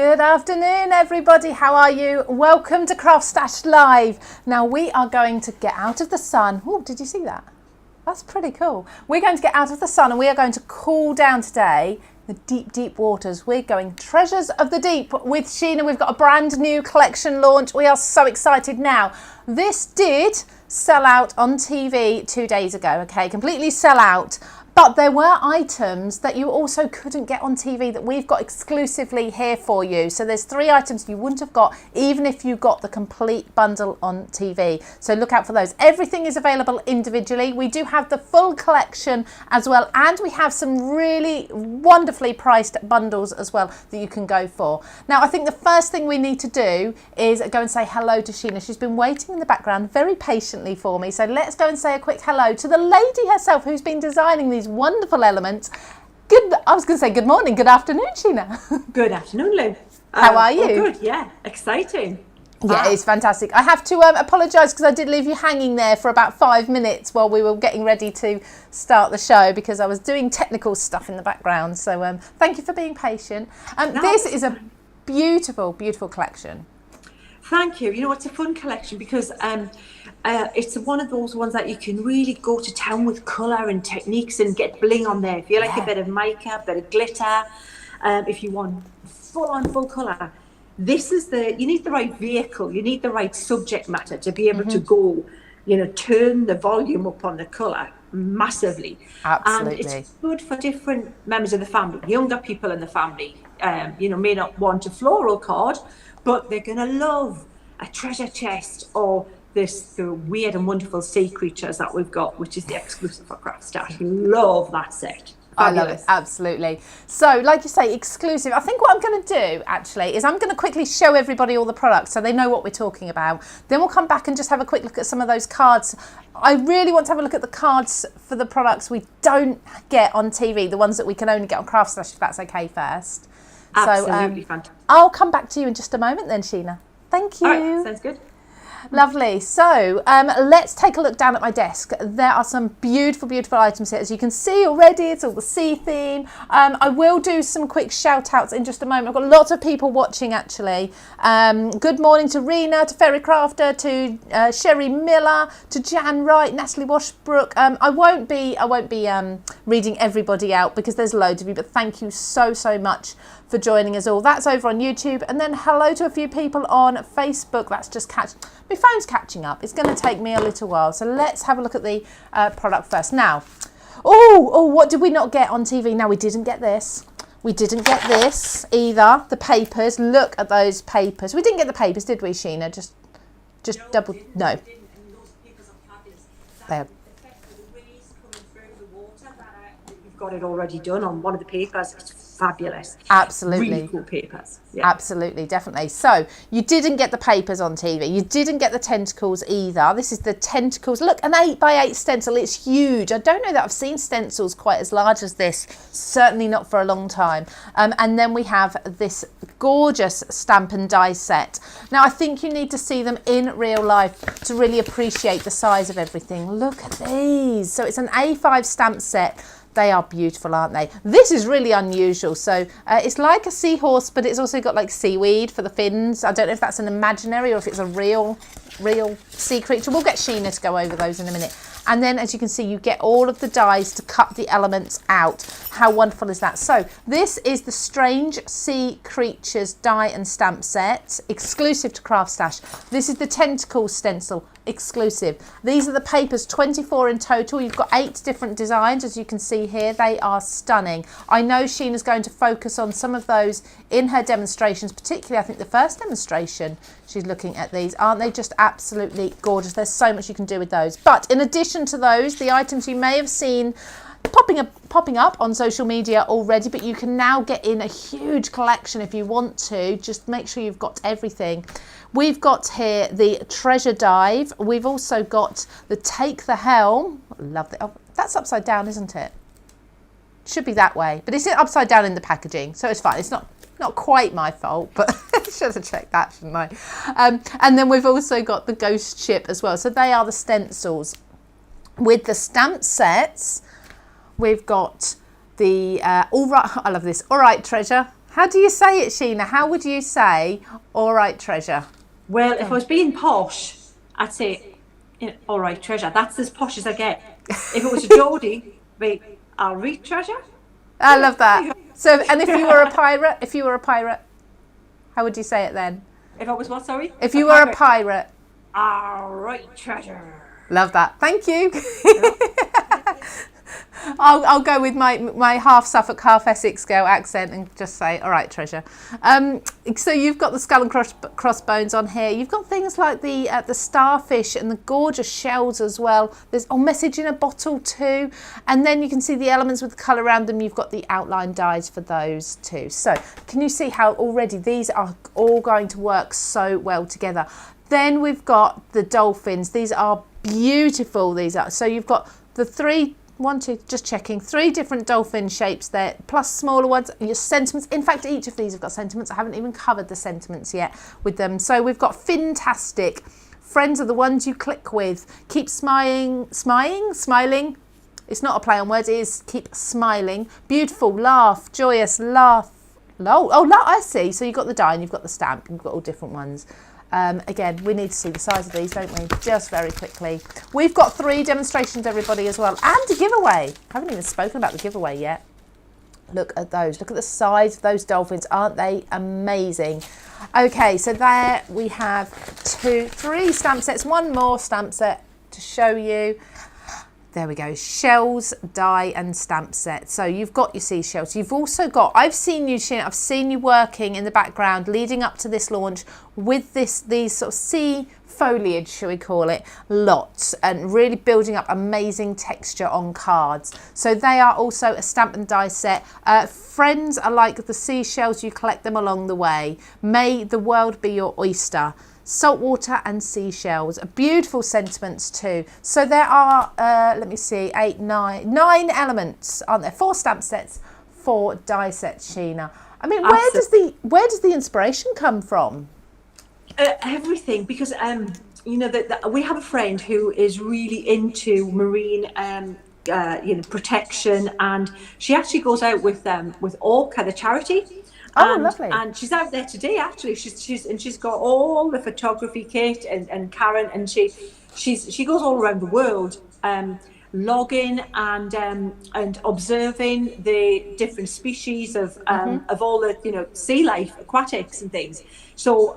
Good afternoon, everybody. How are you? Welcome to CraftStash Live. Now we are going to get out of the sun. Oh, did you see that? That's pretty cool. We're going to get out of the sun and we are going to cool down today. The deep, deep waters. We're going Treasures of the Deep with Sheena. We've got a brand new collection launch. We are so excited now. This did sell out on TV 2 days ago, okay? Completely sell out. But there were items that you also couldn't get on TV that we've got exclusively here for you. So there's 3 items you wouldn't have got even if you got the complete bundle on TV. So look out for those. Everything is available individually. We do have the full collection as well. And we have some really wonderfully priced bundles as well that you can go for. Now, I think the first thing we need to do is go and say hello to Sheena. She's been waiting in the background very patiently for me. So let's go and say a quick hello to the lady herself who's been designing these wonderful elements. I was going to say good morning, good afternoon, Sheena. Good afternoon, Lou. How are you? Good, yeah, exciting. Yeah, it's fantastic. I have to apologise because I did leave you hanging there for about 5 minutes while we were getting ready to start the show because I was doing technical stuff in the background. So thank you for being patient. This is a beautiful, beautiful collection. Thank you. You know, it's a fun collection because it's one of those ones that you can really go to town with colour and techniques and get bling on there. If you like a bit of mica, a bit of glitter, if you want full colour, this is you need the right vehicle, you need the right subject matter to be able to go, you know, turn the volume up on the colour massively. Absolutely. And it's good for different members of the family. Younger people in the family, you know, may not want a floral card, but they're going to love a treasure chest or the weird and wonderful sea creatures that we've got, which is the exclusive for CraftStash. Love that set. Fabulous. I love it, absolutely. So, like you say, exclusive. I think what I'm going to do, actually, is I'm going to quickly show everybody all the products so they know what we're talking about. Then we'll come back and just have a quick look at some of those cards. I really want to have a look at the cards for the products we don't get on TV, the ones that we can only get on CraftStash, if that's okay first. Absolutely fantastic. I'll come back to you in just a moment then, Sheena. Thank you. All right, sounds good. Lovely. So let's take a look down at my desk. There are some beautiful, beautiful items here. As you can see already, it's all the sea theme. I will do some quick shout outs in just a moment. I've got lots of people watching actually. Good morning to Rena, to Ferry Crafter, to Sherry Miller, to Jan Wright, Natalie Washbrook. I won't be reading everybody out because there's loads of you, but thank you so, so much for joining us all. That's over on YouTube. And then hello to a few people on Facebook. That's just my phone's catching up. It's going to take me a little while. So let's have a look at the product first. Now, what did we not get on TV? Now, we didn't get this. We didn't get this either. The papers. Look at those papers. We didn't get the papers, did we, Sheena? Just no, double. No. Those papers are fabulous. That effect of the rays coming through the water you've got it already done on one of the papers. It's fabulous. Absolutely. Really cool papers. Yeah. Absolutely, definitely. So you didn't get the papers on TV. You didn't get the tentacles either. This is the tentacles. Look, an 8x8 stencil. It's huge. I don't know that I've seen stencils quite as large as this. Certainly not for a long time. And then we have this gorgeous stamp and die set. Now, I think you need to see them in real life to really appreciate the size of everything. Look at these. So it's an A5 stamp set. They are beautiful, aren't they? This is really unusual. So it's like a seahorse, but it's also got like seaweed for the fins. I don't know if that's an imaginary or if it's a real sea creature. We'll get Sheena to go over those in a minute. And then, as you can see, you get all of the dies to cut the elements out. How wonderful is that? So this is the Strange Sea Creatures die and stamp set, exclusive to CraftStash. This is the tentacle stencil, exclusive. These are the papers, 24 in total. You've got 8 different designs, as you can see here. They are stunning. I know Sheena's going to focus on some of those in her demonstrations, particularly I think the first demonstration she's looking at these. Aren't they just absolutely gorgeous? There's so much you can do with those. But in addition to those, the items you may have seen popping up on social media already, but you can now get in a huge collection if you want to. Just make sure you've got everything. We've got here the Treasure Dive. We've also got the Take the Helm. Love that. Oh, that's upside down, isn't it? Should be that way, but it's upside down in the packaging, so it's fine. It's not quite my fault, but I should have checked that, shouldn't I? And then we've also got the Ghost Ship as well. So they are the stencils. With the stamp sets, we've got the All Right, I love this, All Right Treasure. How do you say it, Sheena? How would you say, all right, treasure? Well, if I was being posh, I'd say, all right, treasure. That's as posh as I get. If it was a Geordie, wait, all right, treasure. I love that. So, and if you were a pirate, how would you say it then? If I was what, sorry? If you were a pirate. All right, treasure. Love that. Thank you. I'll go with my half Suffolk, half Essex girl accent and just say, all right, treasure. So you've got the skull and crossbones on here. You've got things like the starfish and the gorgeous shells as well. There's message in a bottle too. And then you can see the elements with the colour around them. You've got the outline dies for those too. So can you see how already these are all going to work so well together? Then we've got the dolphins. These are beautiful. These are. So you've got the three different dolphin shapes there, plus smaller ones, your sentiments. In fact, each of these have got sentiments. I haven't even covered the sentiments yet with them. So we've got fantastic. Friends are the ones you click with. Keep smiling. It's not a play on words, it is keep smiling. Beautiful, laugh, joyous, laugh. I see. So you've got the die and you've got the stamp. You've got all different ones. Again, we need to see the size of these, don't we? Just very quickly. We've got 3 demonstrations, everybody, as well. And a giveaway. I haven't even spoken about the giveaway yet. Look at those. Look at the size of those dolphins. Aren't they amazing? Okay, so there we have 3 stamp sets. One more stamp set to show you. There we go, shells, die and stamp set. So you've got your seashells. You've also got, I've seen you working in the background leading up to this launch with these sort of sea foliage, shall we call it, lots, and really building up amazing texture on cards. So they are also a stamp and die set. Friends are like the seashells, you collect them along the way. May the world be your oyster. Saltwater and seashells, beautiful sentiments too. So there are, let me see, 9 elements, aren't there? 4 stamp sets, 4 die sets, Sheena. I mean, where does the inspiration come from? Everything, because we have a friend who is really into marine protection, and she actually goes out with Orca, the charity. Lovely. And she's out there today, actually. She's got all the photography kit and Karen, and she goes all around the world, logging and observing the different species of all the sea life, aquatics and things. So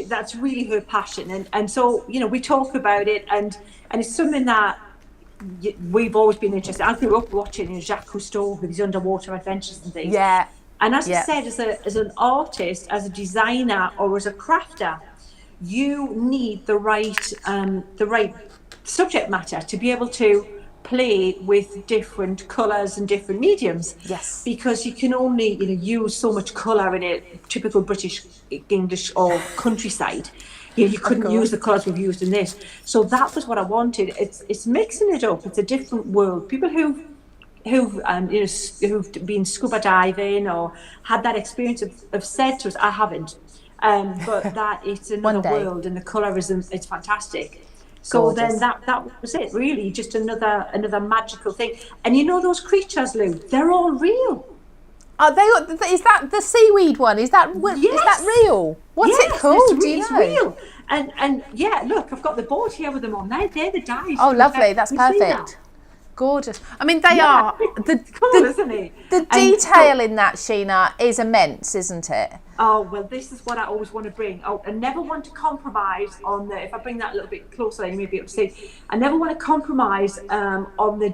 that's really her passion, and so we talk about it, and it's something that we've always been interested. I grew up watching Jacques Cousteau with his underwater adventures and things. Yeah. And as I said, as an artist, as a designer, or as a crafter, you need the right subject matter to be able to play with different colours and different mediums. Yes. Because you can only use so much colour in a typical British, English, or countryside. You couldn't use the colours we've used in this. So that was what I wanted. It's mixing it up. It's a different world. People who've been scuba diving or had that experience have said to us, I haven't, but that it's another world, and the colorism, it's fantastic. So gorgeous. Then that was it, really, just another magical thing. And those creatures, Lou, they're all real. Are they? Is that the seaweed one? Is that real? What's it called? Do you know? It's real. And yeah, look, I've got the board here with them on. They're the dies. Oh, lovely. That's perfect. Gorgeous. I mean, they are. Isn't it? The detail in that, Sheena, is immense, isn't it? Oh, well, this is what I always want to bring. Oh, I never want to compromise on if I bring that a little bit closer, you may be able to see. I never want to compromise on the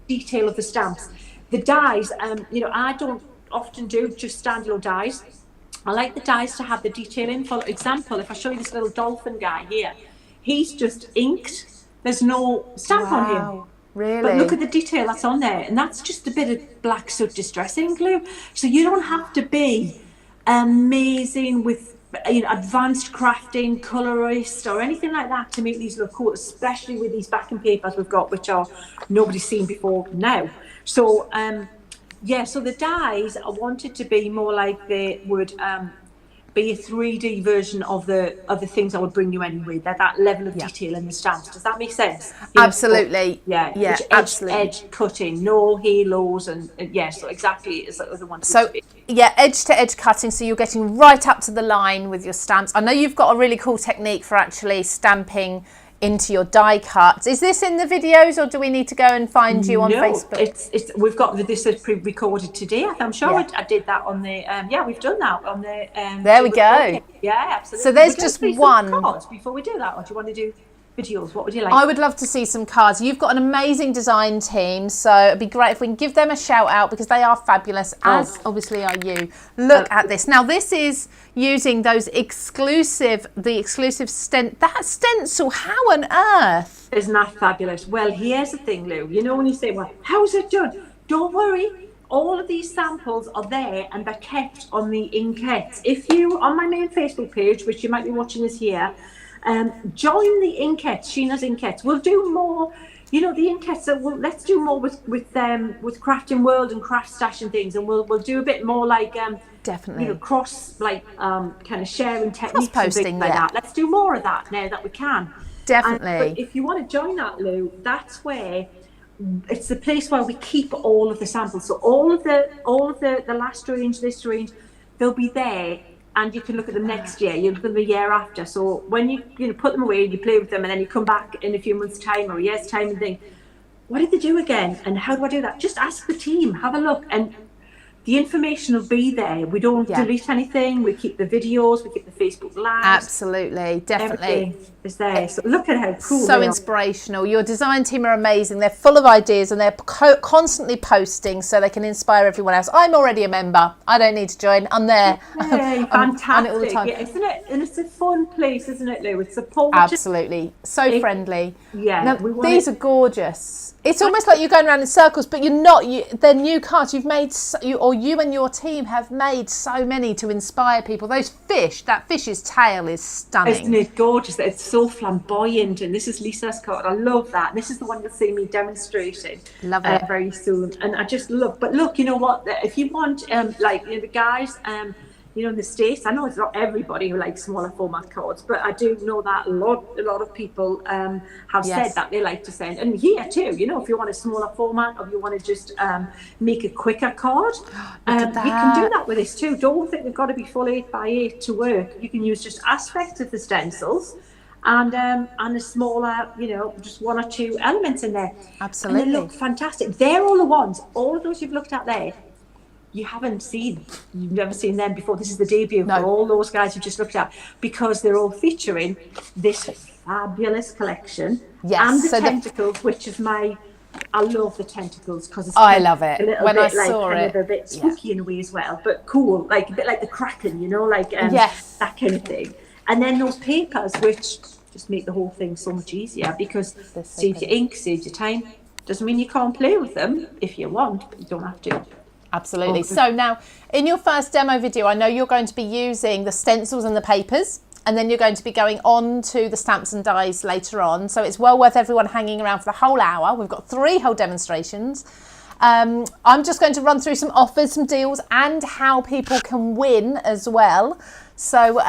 detail of the stamps. The dies, I don't often do just standalone dies. I like the dies to have the detail in. For example, if I show you this little dolphin guy here, he's just inked. There's no stamp on him. Really? But look at the detail that's on there, and that's just a bit of black soot distress ink glue. So you don't have to be amazing with advanced crafting, colorist, or anything like that to make these look cool, especially with these backing papers we've got, which are nobody's seen before now. So so the dies I wanted to be more like they would be a 3D version of the things I would bring you anyway. That level of detail in the stamps. Does that make sense? Absolutely. Yeah. Yeah, Which absolutely. edge cutting, no halos, and so exactly as I wanted it So to be. yeah, edge to edge cutting, so you're getting right up to the line with your stamps. I know you've got a really cool technique for actually stamping into your die cuts. Is this in the videos, or do we need to go and find you on Facebook? It's we've got this is pre-recorded today. I'm sure I did that on the we've done that on the there we go. Yeah, absolutely. So there's just one cards before we do that, or do you want to do videos? What would you like? I would love to see some cards. You've got an amazing design team, so it'd be great if we can give them a shout out, because they are fabulous, as obviously are you. Look at this. Now this is using those exclusive that stencil. How on earth? Isn't that fabulous? Well, here's the thing, Lou. You know when you say, well, how's it done? Don't worry. All of these samples are there and they're kept on the inkettes. If you, on my main Facebook page, which you might be watching this here, join the inkettes, Sheena's inkettes. We'll do more, the inkettes. Let's do more with Crafting World and CraftStash and things, and we'll do a bit more like definitely cross kind of sharing techniques and posting things like that. Let's do more of that now that we can. Definitely. But if you want to join that, Lou, that's where it's the place where we keep all of the samples. So all of the last range, this range, they'll be there, and you can look at them next year. You look at them the year after. So when you put them away and you play with them, and then you come back in a few months' time or a year's time and think, what did they do again? And how do I do that? Just ask the team, have a look, and the information will be there. We don't delete anything. We keep the videos. We keep the Facebook Lives. Absolutely, definitely. Everything is there. So look at how cool. So inspirational. Your design team are amazing. They're full of ideas, and they're constantly posting so they can inspire everyone else. I'm already a member. I don't need to join. I'm there. Yay, fantastic. On it all the time. Yeah, isn't it? And it's a fun place, isn't it, Lou? It's supportive. Absolutely. So friendly. Yeah. Now, these are gorgeous. It's almost like you're going around in circles, but you're not. They're new cards. You've made, you and your team have made so many to inspire people. Those fish, that fish's tail is stunning. Isn't it gorgeous? It's so flamboyant. And this is Lisa's card. I love that. This is the one you'll see me demonstrating. Love it. Very soon. And I just love. But look, you know what? If you want, the guys, in the States, I know it's not everybody who likes smaller format cards, but I do know that a lot of people have said that they like to send. And here too, if you want a smaller format, or if you want to just make a quicker card, you can do that with this too. Don't think they've got to be full 8x8 to work. You can use just aspects of the stencils and a smaller, just one or two elements in there. Absolutely. And they look fantastic. They're all the ones, all of those you've looked at there, you've never seen them before. This is the debut for all those guys you've just looked at, because they're all featuring this fabulous collection. Yes, and the tentacles, which is I love the tentacles, because it's I love it. A little when bit I saw kind it, of a bit spooky in a way as well, but cool, like a bit like the Kraken, that kind of thing. And then those papers, which just make the whole thing so much easier, because saves your ink, saves your time. Doesn't mean you can't play with them if you want, but you don't have to. Absolutely. So now, in your first demo video, I know you're going to be using the stencils and the papers, and then you're going to be going on to the stamps and dies later on. So it's well worth everyone hanging around for the whole hour. We've got 3 whole demonstrations. I'm just going to run through some offers, some deals, and how people can win as well. So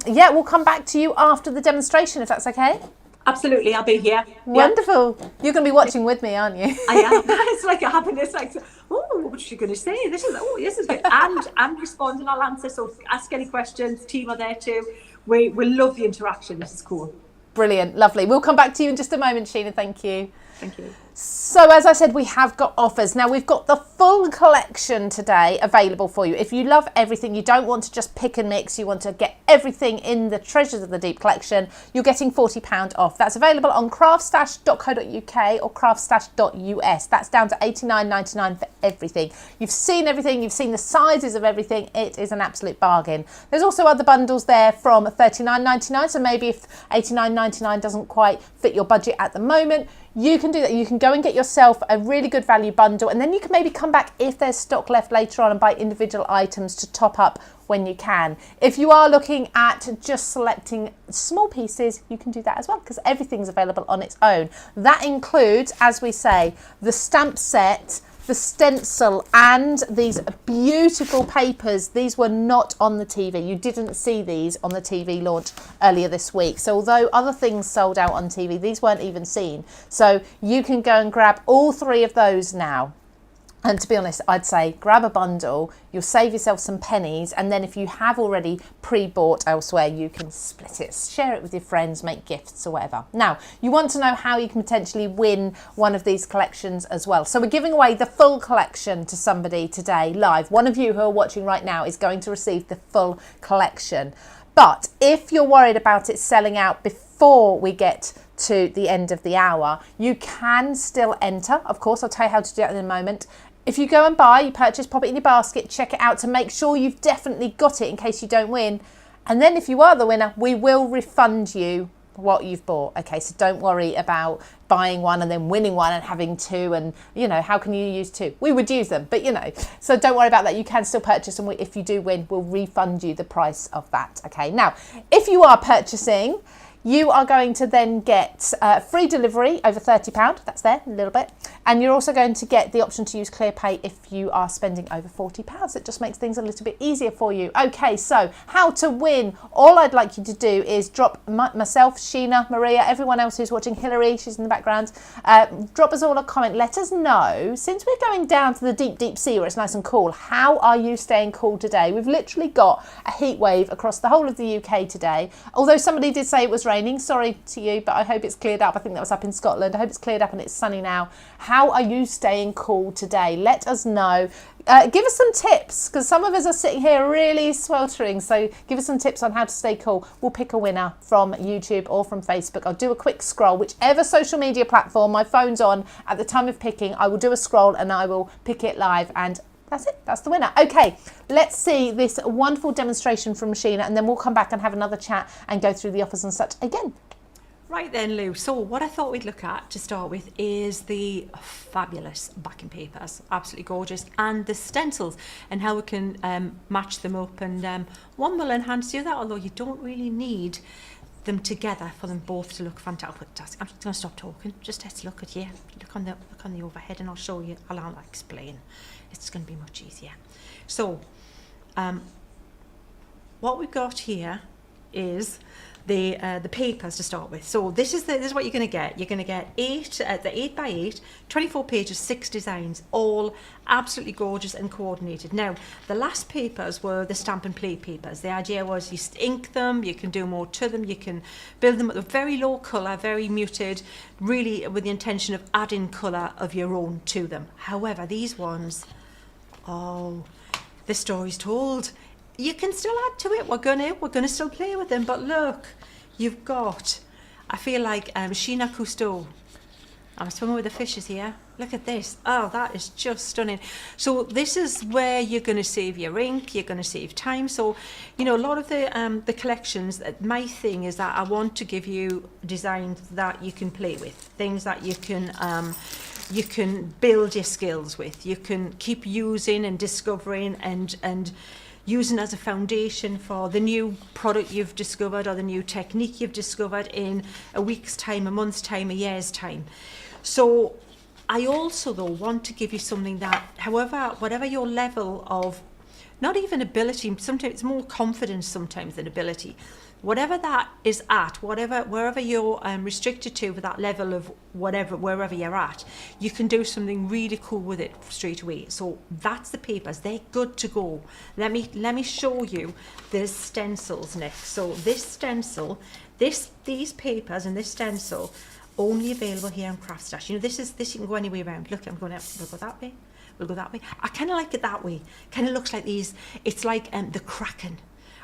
we'll come back to you after the demonstration, if that's okay. Absolutely, I'll be here. Wonderful. Yeah. You're going to be watching with me, aren't you? I am. It's like a happiness. Like, what's she going to say? This is good. And responding, I'll answer. So ask any questions. Team are there too. We love the interaction. This is cool. Brilliant, lovely. We'll come back to you in just a moment, Sheena. Thank you. Thank you. So as I said, we have got offers. Now we've got the full collection today available for you. If you love everything, you don't want to just pick and mix, you want to get everything in the Treasures of the Deep collection, you're getting £40 off. That's available on craftstash.co.uk or craftstash.us. That's down to $89.99 for everything. You've seen everything, you've seen the sizes of everything. It is an absolute bargain. There's also other bundles there from $39.99. So maybe if $89.99 doesn't quite fit your budget at the moment, you can do that. You can go and get yourself a really good value bundle, and then you can maybe come back if there's stock left later on and buy individual items to top up when you can. If you are looking at just selecting small pieces, you can do that as well, because everything's available on its own. That includes, as we say, the stamp set the stencil and these beautiful papers, these were not on the TV. You didn't see these on the TV launch earlier this week. So although other things sold out on TV, these weren't even seen. So you can go and grab all 3 of those now. And to be honest, I'd say grab a bundle, you'll save yourself some pennies, and then if you have already pre-bought elsewhere, you can split it, share it with your friends, make gifts or whatever. Now, you want to know how you can potentially win one of these collections as well. So we're giving away the full collection to somebody today live. One of you who are watching right now is going to receive the full collection. But if you're worried about it selling out before we get to the end of the hour, you can still enter. Of course, I'll tell you how to do it in a moment. If you go and buy, you purchase, pop it in your basket, check it out to make sure you've definitely got it in case you don't win. And then if you are the winner, we will refund you what you've bought. Okay, so don't worry about buying one and then winning one and having 2, and you know, how can you use 2? We would use them, but you know, so don't worry about that. You can still purchase, and if you do win, we'll refund you the price of that. Okay, now if you are purchasing, you are going to then get free delivery over £30. That's there, a little bit. And you're also going to get the option to use ClearPay if you are spending over £40. It just makes things a little bit easier for you. Okay, so how to win. All I'd like you to do is drop myself, Sheena, Maria, everyone else who's watching, Hillary, she's in the background, drop us all a comment. Let us know, since we're going down to the deep, deep sea where it's nice and cool, how are you staying cool today? We've literally got a heat wave across the whole of the UK today. Although somebody did say it was raining, sorry to you, but I hope it's cleared up. I think that was up in Scotland. I hope it's cleared up and it's sunny now. How are you staying cool today? Let us know. Give us some tips, because some of us are sitting here really sweltering. So give us some tips on how to stay cool. We'll pick a winner from YouTube or from Facebook. I'll do a quick scroll, whichever social media platform my phone's on at the time of picking. I will do a scroll and I will pick it live, and that's it. That's the winner. Okay, let's see this wonderful demonstration from Sheena, and then we'll come back and have another chat and go through the offers and such again. Right then, Lou. So what I thought we'd look at to start with is the fabulous backing papers, absolutely gorgeous, and the stencils and how we can match them up. And one will enhance the other, although you don't really need them together for them both to look fantastic. I'm just going to stop talking. Just let's look at you. Look on the overhead, and I'll show you. I'll explain. It's going to be much easier. So, what we've got here is the papers to start with. So this is what you're going to get. You're going to get the 8x8, 24 pages, 6 designs, all absolutely gorgeous and coordinated. Now, the last papers were the stamp and play papers. The idea was you ink them, you can do more to them, you can build them at a very low colour, very muted, really with the intention of adding colour of your own to them. However, these ones, oh, the story's told. You can still add to it. We're gonna still play with them. But look, you've got, I feel like Sheena Cousteau. I'm swimming with the fishes here. Look at this. Oh, that is just stunning. So this is where you're going to save your ink. You're going to save time. So, you know, a lot of the collections, my thing is that I want to give you designs that you can play with, things that you can build your skills with. You can keep using and discovering and using as a foundation for the new product you've discovered or the new technique you've discovered in a week's time, a month's time, a year's time. So I also, though, want to give you something that, whatever your level of, not even ability, sometimes it's more confidence sometimes than ability, whatever that is at, wherever you're restricted to with that level of wherever you're at, you can do something really cool with it straight away. So that's the papers. They're good to go. Let me show you the stencils next. So this stencil, these papers and this stencil, only available here on CraftStash. You know, this you can go any way around. Look, we'll go that way. We'll go that way. I kind of like it that way. Kind of looks like these. It's like the Kraken.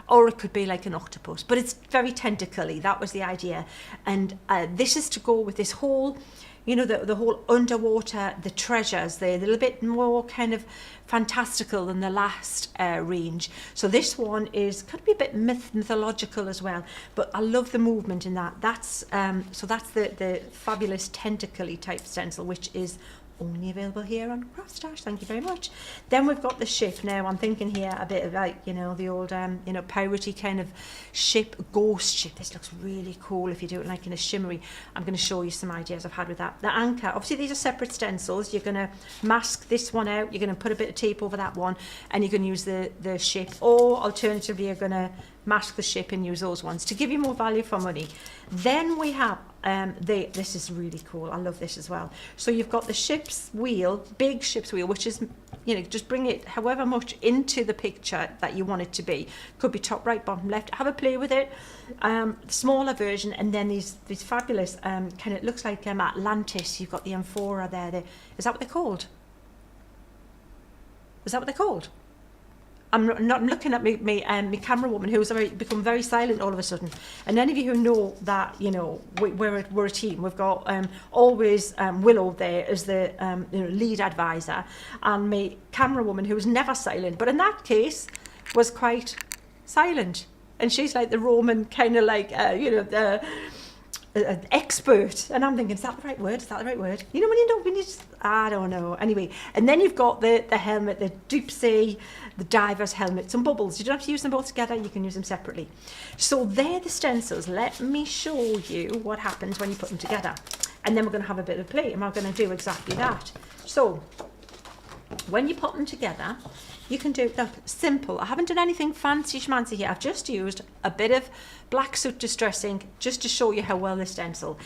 Or it could be like an octopus, but it's very tentacly. That was the idea. And this is to go with this whole, you know, the whole underwater, the treasures. They're a little bit more kind of fantastical than the last range. So this one could be a bit mythological as well, but I love the movement in that. That's the fabulous tentacly type stencil, which is only available here on CraftStash. Thank you very much. Then we've got the ship. Now I'm thinking here a bit of like, you know, the old piratey kind of ship, ghost ship. This looks really cool if you do it like in a shimmery. I'm going to show you some ideas I've had with that. the anchor. Obviously these are separate stencils. You're going to mask this one out, you're going to put a bit of tape over that one, and you're going to use the ship, or alternatively you're going to mask the ship and use those ones to give you more value for money. Then we have this is really cool, I love this as well. So you've got the ship's wheel, big ship's wheel, which is, you know, just bring it however much into the picture that you want it to be. Could be top right, bottom left, have a play with it. Smaller version, and then these fabulous kind of, looks like Atlantis. You've got the amphora there. Is that what they're called? Is that what they're called? I'm looking at my camera woman, who's become very silent all of a sudden. And any of you who know that, you know, we're a team. We've got always Willow there as the you know, lead advisor, and my camera woman, who was never silent, but in that case was quite silent. And she's like the Roman kind of like you know, the expert. And I'm thinking, is that the right word? Is that the right word? You know, when you just, I don't know. Anyway, and then you've got the helmet, the deep sea, the diver's helmet, some bubbles. You don't have to use them both together, you can use them separately. So they're the stencils. Let me show you what happens when you put them together. And then we're going to have a bit of play, and we're going to do exactly that. So when you put them together, you can do, look, simple. I haven't done anything fancy schmancy here. I've just used a bit of black soot distress ink just to show you how well they stencil.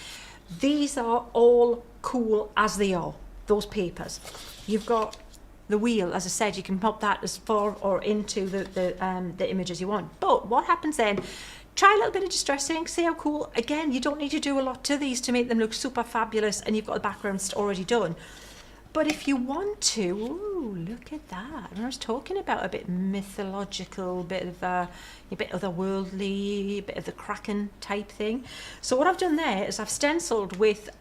These are all cool as they are, those papers. You've got the wheel, as I said, you can pop that as far or into the images you want. But what happens then, try a little bit of distress ink, see how cool. Again, you don't need to do a lot to these to make them look super fabulous, and you've got the backgrounds already done. But if you want to, ooh, look at that. I was talking about a bit mythological, a bit otherworldly, a bit of the Kraken type thing. So what I've done there is I've stenciled with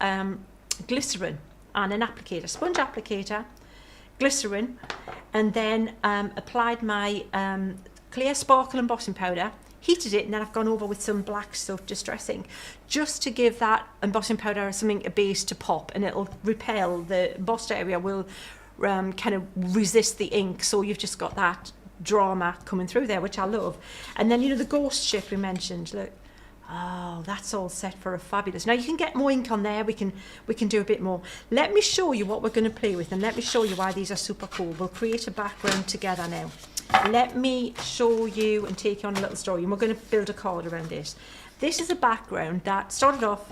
glycerin and an applicator, sponge applicator, glycerin, and then applied my clear sparkle embossing powder, heated it, and then I've gone over with some black soot distress ink just to give that embossing powder something, a base to pop, and it'll repel, the embossed area will kind of resist the ink, so you've just got that drama coming through there, which I love. And then, you know, the ghost ship we mentioned, look, oh, that's all set for a fabulous. Now you can get more ink on there, we can do a bit more. Let me show you what we're going to play with, and let me show you why these are super cool. We'll create a background together now. Let me show you and take you on a little story, and we're going to build a card around this. This is a background that started off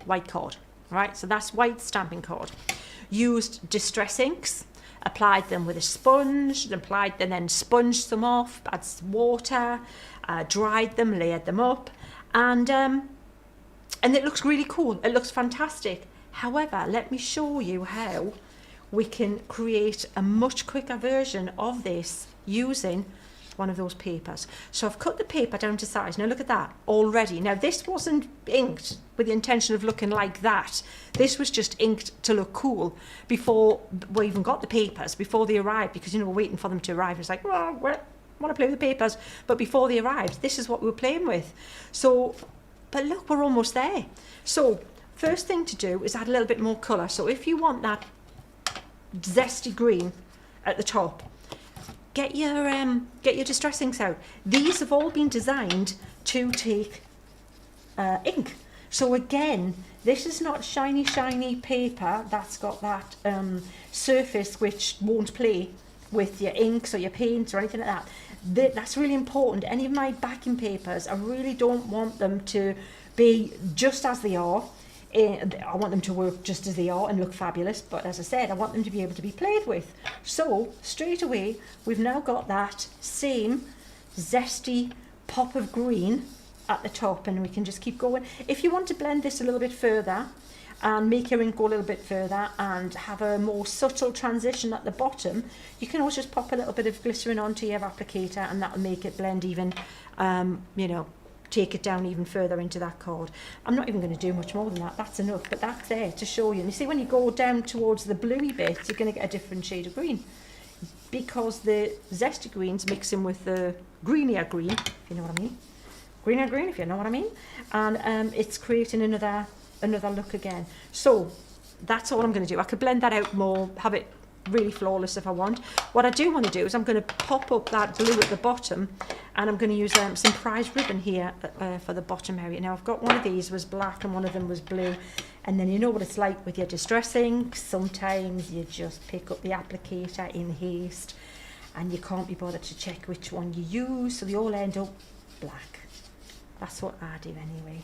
white card, right? So that's white stamping card. Used distress inks, applied them with a sponge, applied them, then sponged them off, added some water, dried them, layered them up, and it looks really cool. It looks fantastic. However, let me show you how we can create a much quicker version of this using one of those papers. So I've cut the paper down to size. Now look at that already. Now this wasn't inked with the intention of looking like that. This was just inked to look cool before we even got the papers, before they arrived, because, you know, we're waiting for them to arrive. It's like, well, I want to play with the papers. But before they arrived, this is what we were playing with. So, but look, we're almost there. So first thing to do is add a little bit more colour. So if you want that zesty green at the top, get your distress inks out. These have all been designed to take ink. So again, this is not shiny paper that's got that surface which won't play with your inks or your paints or anything like that. That's really important. Any of my backing papers, I really don't want them to be just as they are. I want them to work just as they are and look fabulous, but as I said, I want them to be able to be played with. So straight away we've now got that same zesty pop of green at the top, and we can just keep going. If you want to blend this a little bit further and make your ink go a little bit further and have a more subtle transition at the bottom, you can always just pop a little bit of glycerin onto your applicator, and that will make it blend even, you know, take it down even further into that card. I'm not even going to do much more than that. That's enough, but that's there to show you. And you see, when you go down towards the bluey bit, you're going to get a different shade of green, because the zesty greens mix in with the greenier green, if you know what I mean. Greener green, if you know what I mean. And it's creating another look again. So that's all I'm going to do. I could blend that out more, have it really flawless if I want. What I do want to do is I'm going to pop up that blue at the bottom, and I'm going to use some prize ribbon here for the bottom area. Now I've got one of these was black and one of them was blue, and then you know what it's like with your distress ink. Sometimes you just pick up the applicator in haste and you can't be bothered to check which one you use, so they all end up black. That's what I do anyway.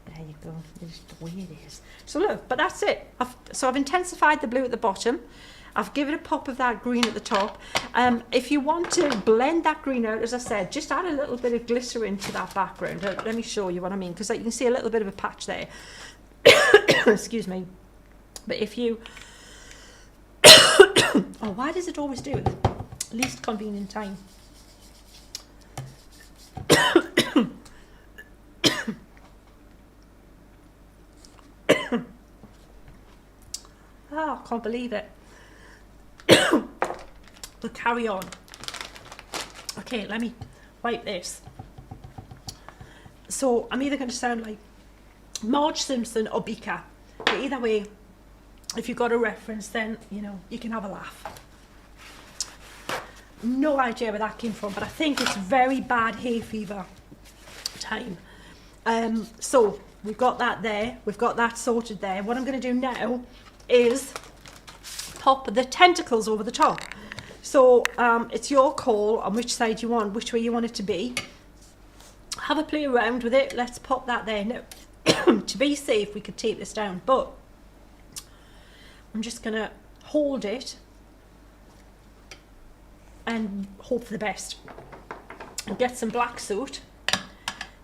There you go, it's the way it is. So look, but that's it. I've intensified the blue at the bottom. I've given a pop of that green at the top. If you want to blend that green out, as I said, just add a little bit of glycerin to that background. Let me show you what I mean, because you can see a little bit of a patch there. Excuse me. But if you... oh, why does it always do it at the least convenient time? Oh, I can't believe it. But carry on. Okay, let me wipe this. So I'm either going to sound like Marge Simpson or Beaker. But either way, if you've got a reference, then, you know, you can have a laugh. No idea where that came from, but I think it's very bad hay fever time. So we've got that there. We've got that sorted there. What I'm going to do now is pop the tentacles over the top. So it's your call on which side you want, which way you want it to be. Have a play around with it. Let's pop that there. Now, to be safe, we could tape this down, but I'm just going to hold it and hope for the best. And get some black soot,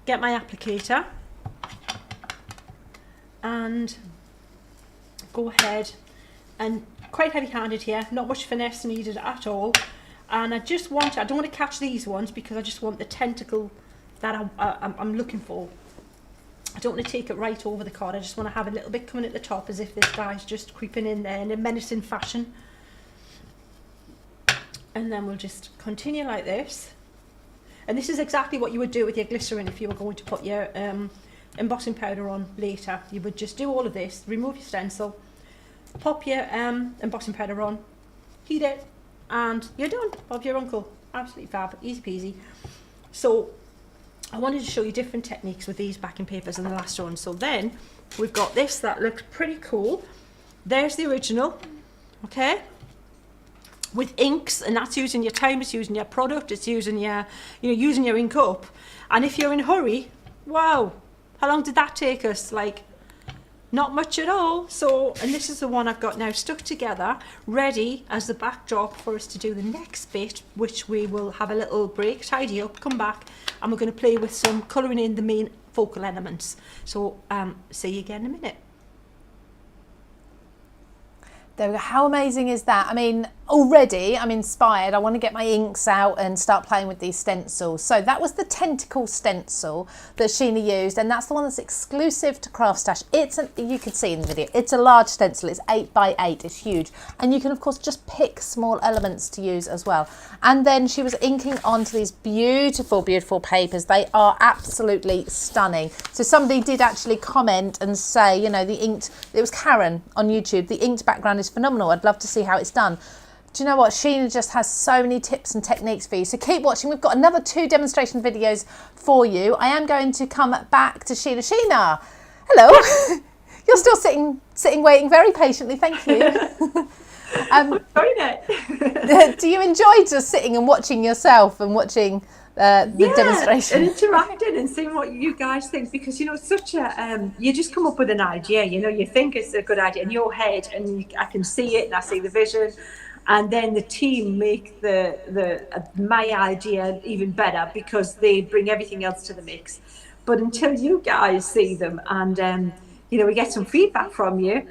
get my applicator, and go ahead, and quite heavy-handed here, not much finesse needed at all. And I don't want to catch these ones because I just want the tentacle that I'm looking for. I don't want to take it right over the card. I just want to have a little bit coming at the top as if this guy's just creeping in there in a menacing fashion. And then we'll just continue like this. And this is exactly what you would do with your glycerin if you were going to put your embossing powder on later. You would just do all of this, remove your stencil, pop your embossing powder on, heat it, and you're done. Bob your uncle. Absolutely fab, easy peasy. So I wanted to show you different techniques with these backing papers in the last one. So then we've got this that looks pretty cool. There's the original, okay, with inks, and that's using your time, it's using your product, it's using your, you know, using your ink up. And if you're in a hurry, wow, how long did that take us? Like, not much at all. So, and this is the one I've got now stuck together, ready as the backdrop for us to do the next bit, which we will have a little break, tidy up, come back, and we're going to play with some colouring in the main focal elements. So, see you again in a minute. There we go. How amazing is that? I mean, already I'm inspired. I want to get my inks out and start playing with these stencils. So that was the tentacle stencil that Sheena used, and that's the one that's exclusive to CraftStash. You can see in the video, it's a large stencil. It's 8 by 8. It's huge, and you can of course just pick small elements to use as well. And then she was inking onto these beautiful, beautiful papers. They are absolutely stunning. So somebody did actually comment and say, you know, the inked, it was Karen on YouTube, the inked background is phenomenal. I'd love to see how it's done. Do you know what? Sheena just has so many tips and techniques for you. So keep watching. We've got another 2 demonstration videos for you. I am going to come back to Sheena. Sheena, hello. You're still sitting, waiting very patiently. Thank you. Do you enjoy just sitting and watching yourself and watching the demonstration? And interacting and seeing what you guys think, because you know it's such a you just come up with an idea, you know, you think it's a good idea in your head, and I can see it and I see the vision, and then the team make my idea even better because they bring everything else to the mix. But until you guys see them and you know, we get some feedback from you,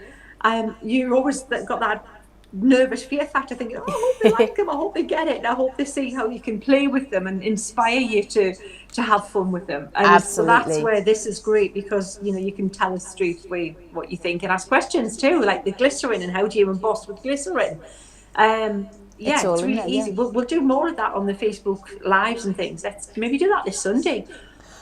you always got that nervous fear factor thinking, oh, I hope they like them, I hope they get it, and I hope they see how you can play with them and inspire you to have fun with them. And absolutely. So that's where this is great, because you know you can tell us straight away what you think and ask questions too, like the glycerin and how do you emboss with glycerin. It's really easy. We'll do more of that on the Facebook lives and things. Let's maybe do that this Sunday.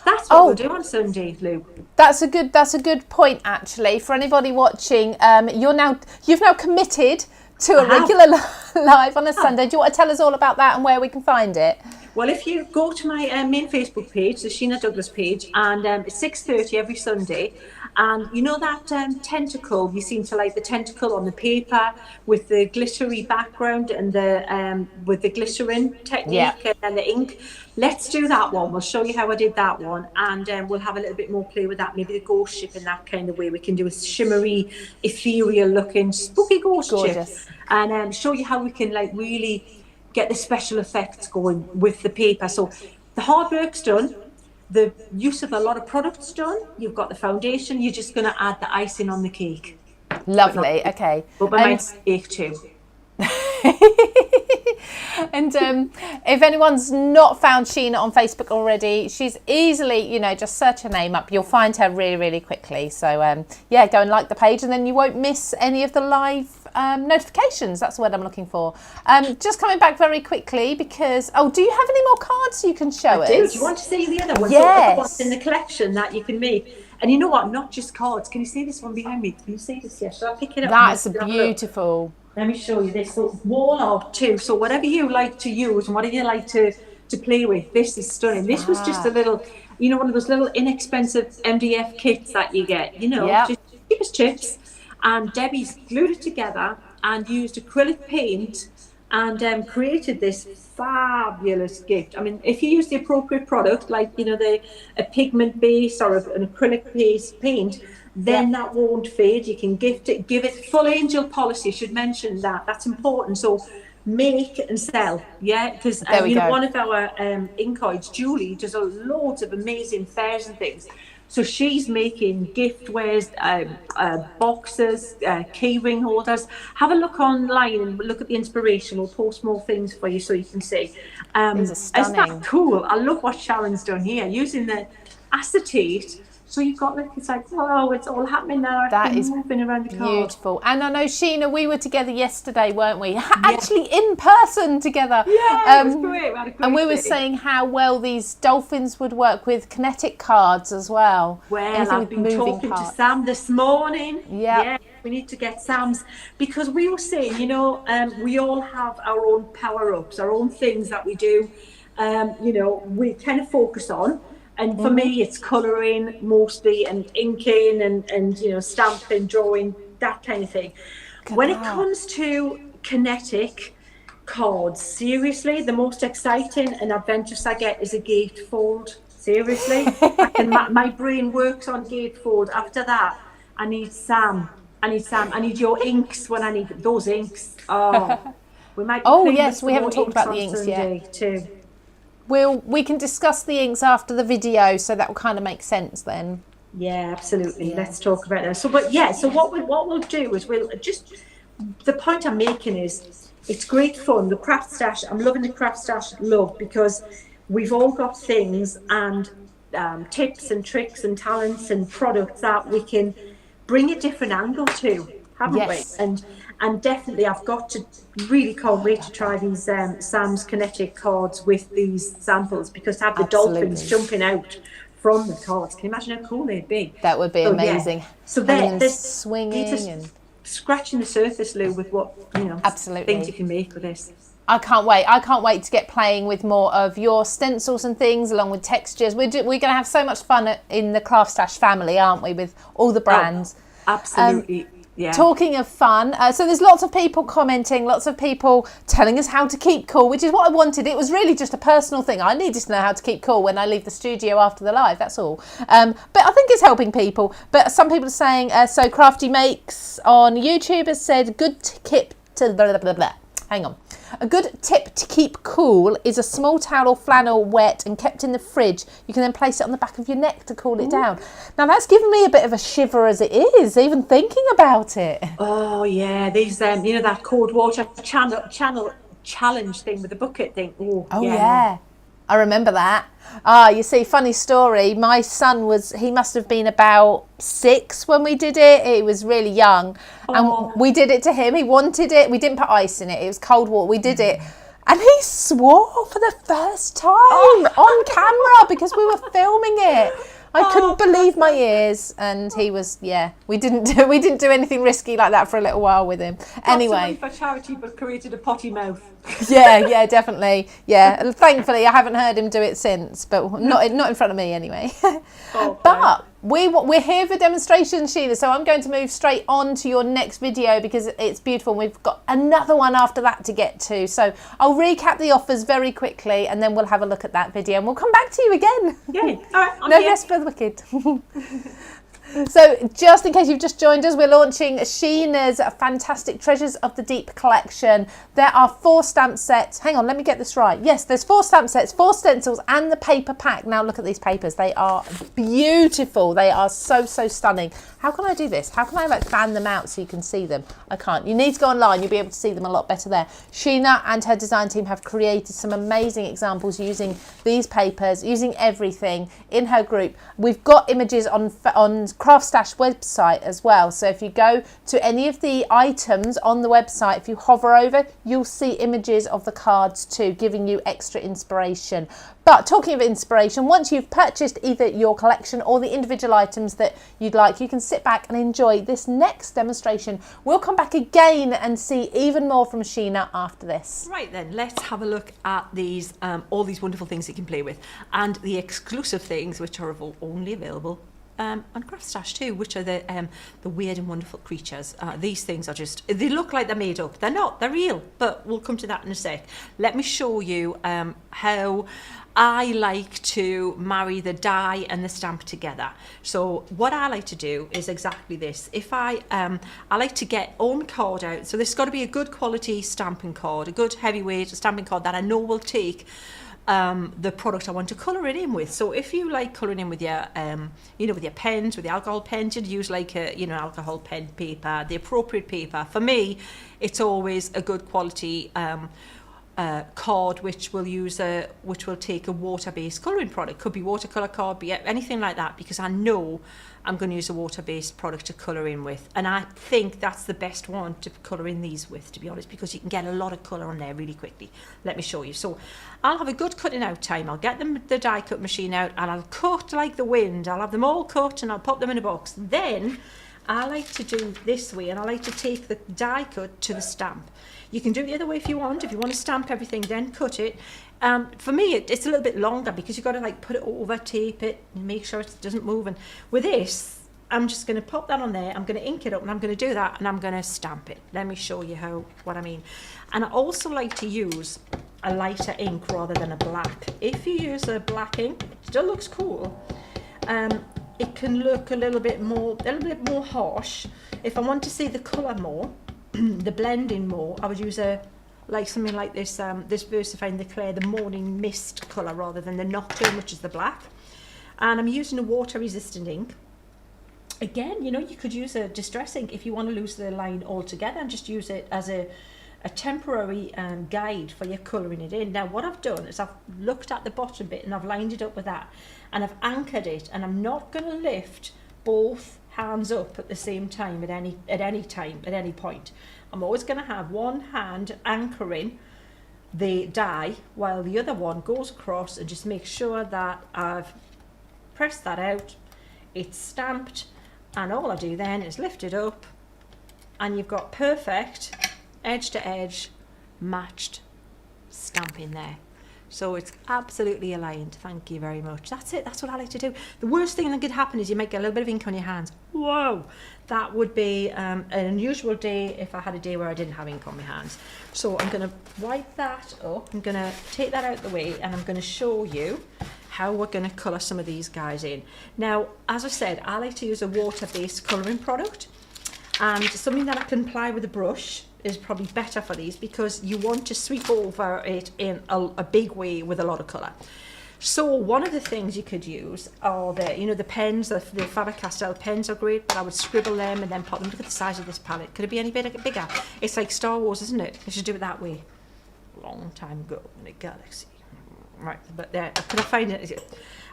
That's what we'll do on Sunday, Lou. That's a good point actually. For anybody watching, you've now committed to a regular live on a Sunday. Do you want to tell us all about that and where we can find it? Well, if you go to my main Facebook page, the Sheena Douglas page, and it's 6:30 every Sunday, and you know that tentacle, you seem to like the tentacle on the paper with the glittery background and the with the glycerin technique and the ink. Let's do that one. We'll show you how I did that one, and we'll have a little bit more play with that, maybe the ghost ship in that kind of way. We can do a shimmery, ethereal looking, spooky ghost ship, and show you how we can like really get the special effects going with the paper. So the hard work's done, the use of a lot of products done, you've got the foundation, you're just going to add the icing on the cake. Lovely, okay. But we might cake too. And if anyone's not found Sheena on Facebook already, she's easily, just search her name up. You'll find her really, really quickly. So, yeah, go and like the page and then you won't miss any of the live notifications. That's the word I'm looking for. Just coming back very quickly because, do you have any more cards you can show us? I do. Do you want to see the other ones? Yes. What's in the collection that you can make? And you know what? Not just cards. Can you see this one behind me? Can you see this? Yes. Shall I pick it up? That's beautiful. Let me show you this. So wall art too. So whatever you like to use and whatever you like to play with, this is stunning. This was just a little, one of those little inexpensive MDF kits that you get, just cheap as chips. And Debbie's glued it together and used acrylic paint and created this fabulous gift. I mean, if you use the appropriate product, like, a pigment base or an acrylic base paint, then that won't fade. You can gift it, give it full angel polish. You should mention that. That's important. So make and sell, because one of our inkoids, Julie, does loads of amazing fairs and things. So she's making giftwares, boxes, key ring holders. Have a look online and look at the inspiration. We'll post more things for you so you can see. These are stunning. Isn't that cool? I love what Sharon's done here, using the acetate. So you've got it's like, oh, it's all happening now. That is moving around the card. Beautiful. And I know, Sheena, we were together yesterday, weren't we? Actually in person together. Yeah, it was great. We had a great and we were day. saying how well these dolphins would work with kinetic cards as well. Well, I've been talking to Sam this morning. Yeah. We need to get Sam's, because we were saying, we all have our own power-ups, our own things that we do, we kind of focus on. And for me, it's colouring mostly and inking and stamping, drawing, that kind of thing. When it comes to kinetic cards, seriously, the most exciting and adventurous I get is a gatefold. Seriously. My brain works on gatefold. After that, I need Sam. I need your inks when I need those inks. Oh, we might. Yes, we haven't talked about the inks yet. Too. We can discuss the inks after the video, so that will kind of make sense then. Yeah, absolutely. Yeah. Let's talk about that. So what we'll do is we'll just, the point I'm making is it's great fun. The CraftStash, I'm loving the CraftStash because we've all got things and tips and tricks and talents and products that we can bring a different angle to, haven't we? And definitely, I've got to really can't wait to try these Sam's kinetic cards with these samples, because to have the dolphins jumping out from the cards, can you imagine how cool they'd be? That would be amazing. Yeah. So there's swinging and scratching the surface, Lou, with what absolutely things you can make with this. I can't wait to get playing with more of your stencils and things, along with textures. We're going to have so much fun in the CraftStash family, aren't we, with all the brands? Absolutely. Yeah. Talking of fun, so there's lots of people commenting, lots of people telling us how to keep cool, which is what I wanted. It was really just a personal thing. I needed to know how to keep cool when I leave the studio after the live, that's all. But I think it's helping people. But some people are saying, so Crafty Makes on YouTube has said, good tip to blah, blah, blah, blah. Hang on. A good tip to keep cool is a small towel or flannel wet and kept in the fridge. You can then place it on the back of your neck to cool it down. Now that's given me a bit of a shiver as it is, even thinking about it. Oh yeah, these that cold water channel challenge thing with the bucket thing. Oh yeah. I remember that. You see, funny story. My son he must have been about 6 when we did it. He was really young. And we did it to him. He wanted it. We didn't put ice in it. It was cold water. We did it. And he swore for the first time on camera because we were filming it. I couldn't believe my ears, and he was, yeah, we didn't do anything risky like that for a little while with him. Anyway, for charity, but created a potty mouth. yeah, definitely, yeah. Thankfully, I haven't heard him do it since, but not in front of me anyway. Okay. But we're here for demonstrations, Sheena, so I'm going to move straight on to your next video because it's beautiful. We've got another one after that to get to, so I'll recap the offers very quickly and then we'll have a look at that video and we'll come back to you again. Yay. All right, I'm No here. rest for the wicked. So just in case you've just joined us, we're launching Sheena's fantastic Treasures of the Deep collection. There are 4 stamp sets. Hang on, let me get this right. Yes, there's 4 stamp sets, 4 stencils and the paper pack. Now look at these papers. They are beautiful. They are so stunning. How can I do this? How can I like fan them out so you can see them? I can't. You need to go online. You'll be able to see them a lot better there. Sheena and her design team have created some amazing examples using these papers, using everything in her group. We've got images on CraftStash website as well. So if you go to any of the items on the website, if you hover over, you'll see images of the cards too, giving you extra inspiration. But talking of inspiration, once you've purchased either your collection or the individual items that you'd like, you can sit back and enjoy this next demonstration. We'll come back again and see even more from Sheena after this. Right then, let's have a look at these, all these wonderful things you can play with, and the exclusive things which are only available on CraftStash too, which are the weird and wonderful creatures. These things are just, they look like they're made up. They're not, they're real, but we'll come to that in a sec. Let me show you how I like to marry the die and the stamp together. So what I like to do is exactly this. If I like to get own card out, so this has got to be a good quality stamping card, a good heavyweight stamping card that I know will take the product I want to colour it in with. So if you like colouring in with your, with your pens, with the alcohol pens, you'd use like a, alcohol pen paper, the appropriate paper. For me, it's always a good quality card which will take a water-based colouring product. Could be watercolour card, be anything like that, because I know I'm going to use a water-based product to colour in with, and I think that's the best one to colour in these with, to be honest, because you can get a lot of colour on there really quickly. Let me show you. So I'll have a good cutting out time. I'll get the die cut machine out and I'll cut like the wind. I'll have them all cut and I'll pop them in a box. Then I like to do this way, and I like to take the die cut to the stamp. You can do it the other way if you want. If you want to stamp everything, then cut it. For me, it's a little bit longer because you've got to like put it over, tape it, and make sure it doesn't move. And with this, I'm just going to pop that on there. I'm going to ink it up, and I'm going to do that, and I'm going to stamp it. Let me show you what I mean. And I also like to use a lighter ink rather than a black. If you use a black ink, it still looks cool. It can look a little bit more harsh. If I want to see the colour more, the blending more, I would use something like this, this Versifying the Clay, the Morning Mist colour rather than the Nocturne, which is the black. And I'm using a water resistant ink. Again, you could use a distress ink if you want to lose the line altogether and just use it as a temporary guide for your colouring it in. Now what I've done is I've looked at the bottom bit and I've lined it up with that, and I've anchored it, and I'm not going to lift both hands up at the same time at any point. I'm always going to have one hand anchoring the die while the other one goes across, and just make sure that I've pressed that out, it's stamped, and all I do then is lift it up, and you've got perfect edge to edge matched stamping there. So it's absolutely aligned. Thank you very much. That's it. That's what I like to do. The worst thing that could happen is you might get a little bit of ink on your hands. Whoa, that would be an unusual day if I had a day where I didn't have ink on my hands. So I'm going to wipe that up. I'm going to take that out of the way, and I'm going to show you how we're going to colour some of these guys in. Now, as I said, I like to use a water-based colouring product, and something that I can apply with a brush is probably better for these, because you want to sweep over it in a big way with a lot of colour. So one of the things you could use are the pens, the Faber-Castell pens are great, but I would scribble them and then pop them. Look at the size of this palette. Could it be any bit bigger? It's like Star Wars, isn't it? You should do it that way. Long time ago in a galaxy. Right, but there, could I find it?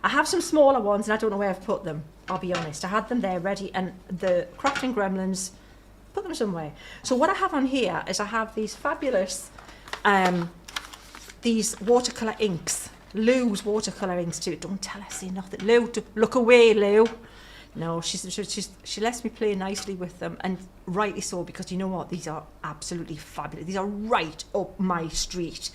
I have some smaller ones and I don't know where I've put them, I'll be honest. I had them there ready, and the Crafting Gremlins, put them somewhere. So what I have on here is I have these fabulous these watercolor inks. Lou's watercolour institute. Don't tell her, say nothing. Lou, look away, Lou. No, she lets me play nicely with them, and rightly so, because you know what? These are absolutely fabulous. These are right up my street,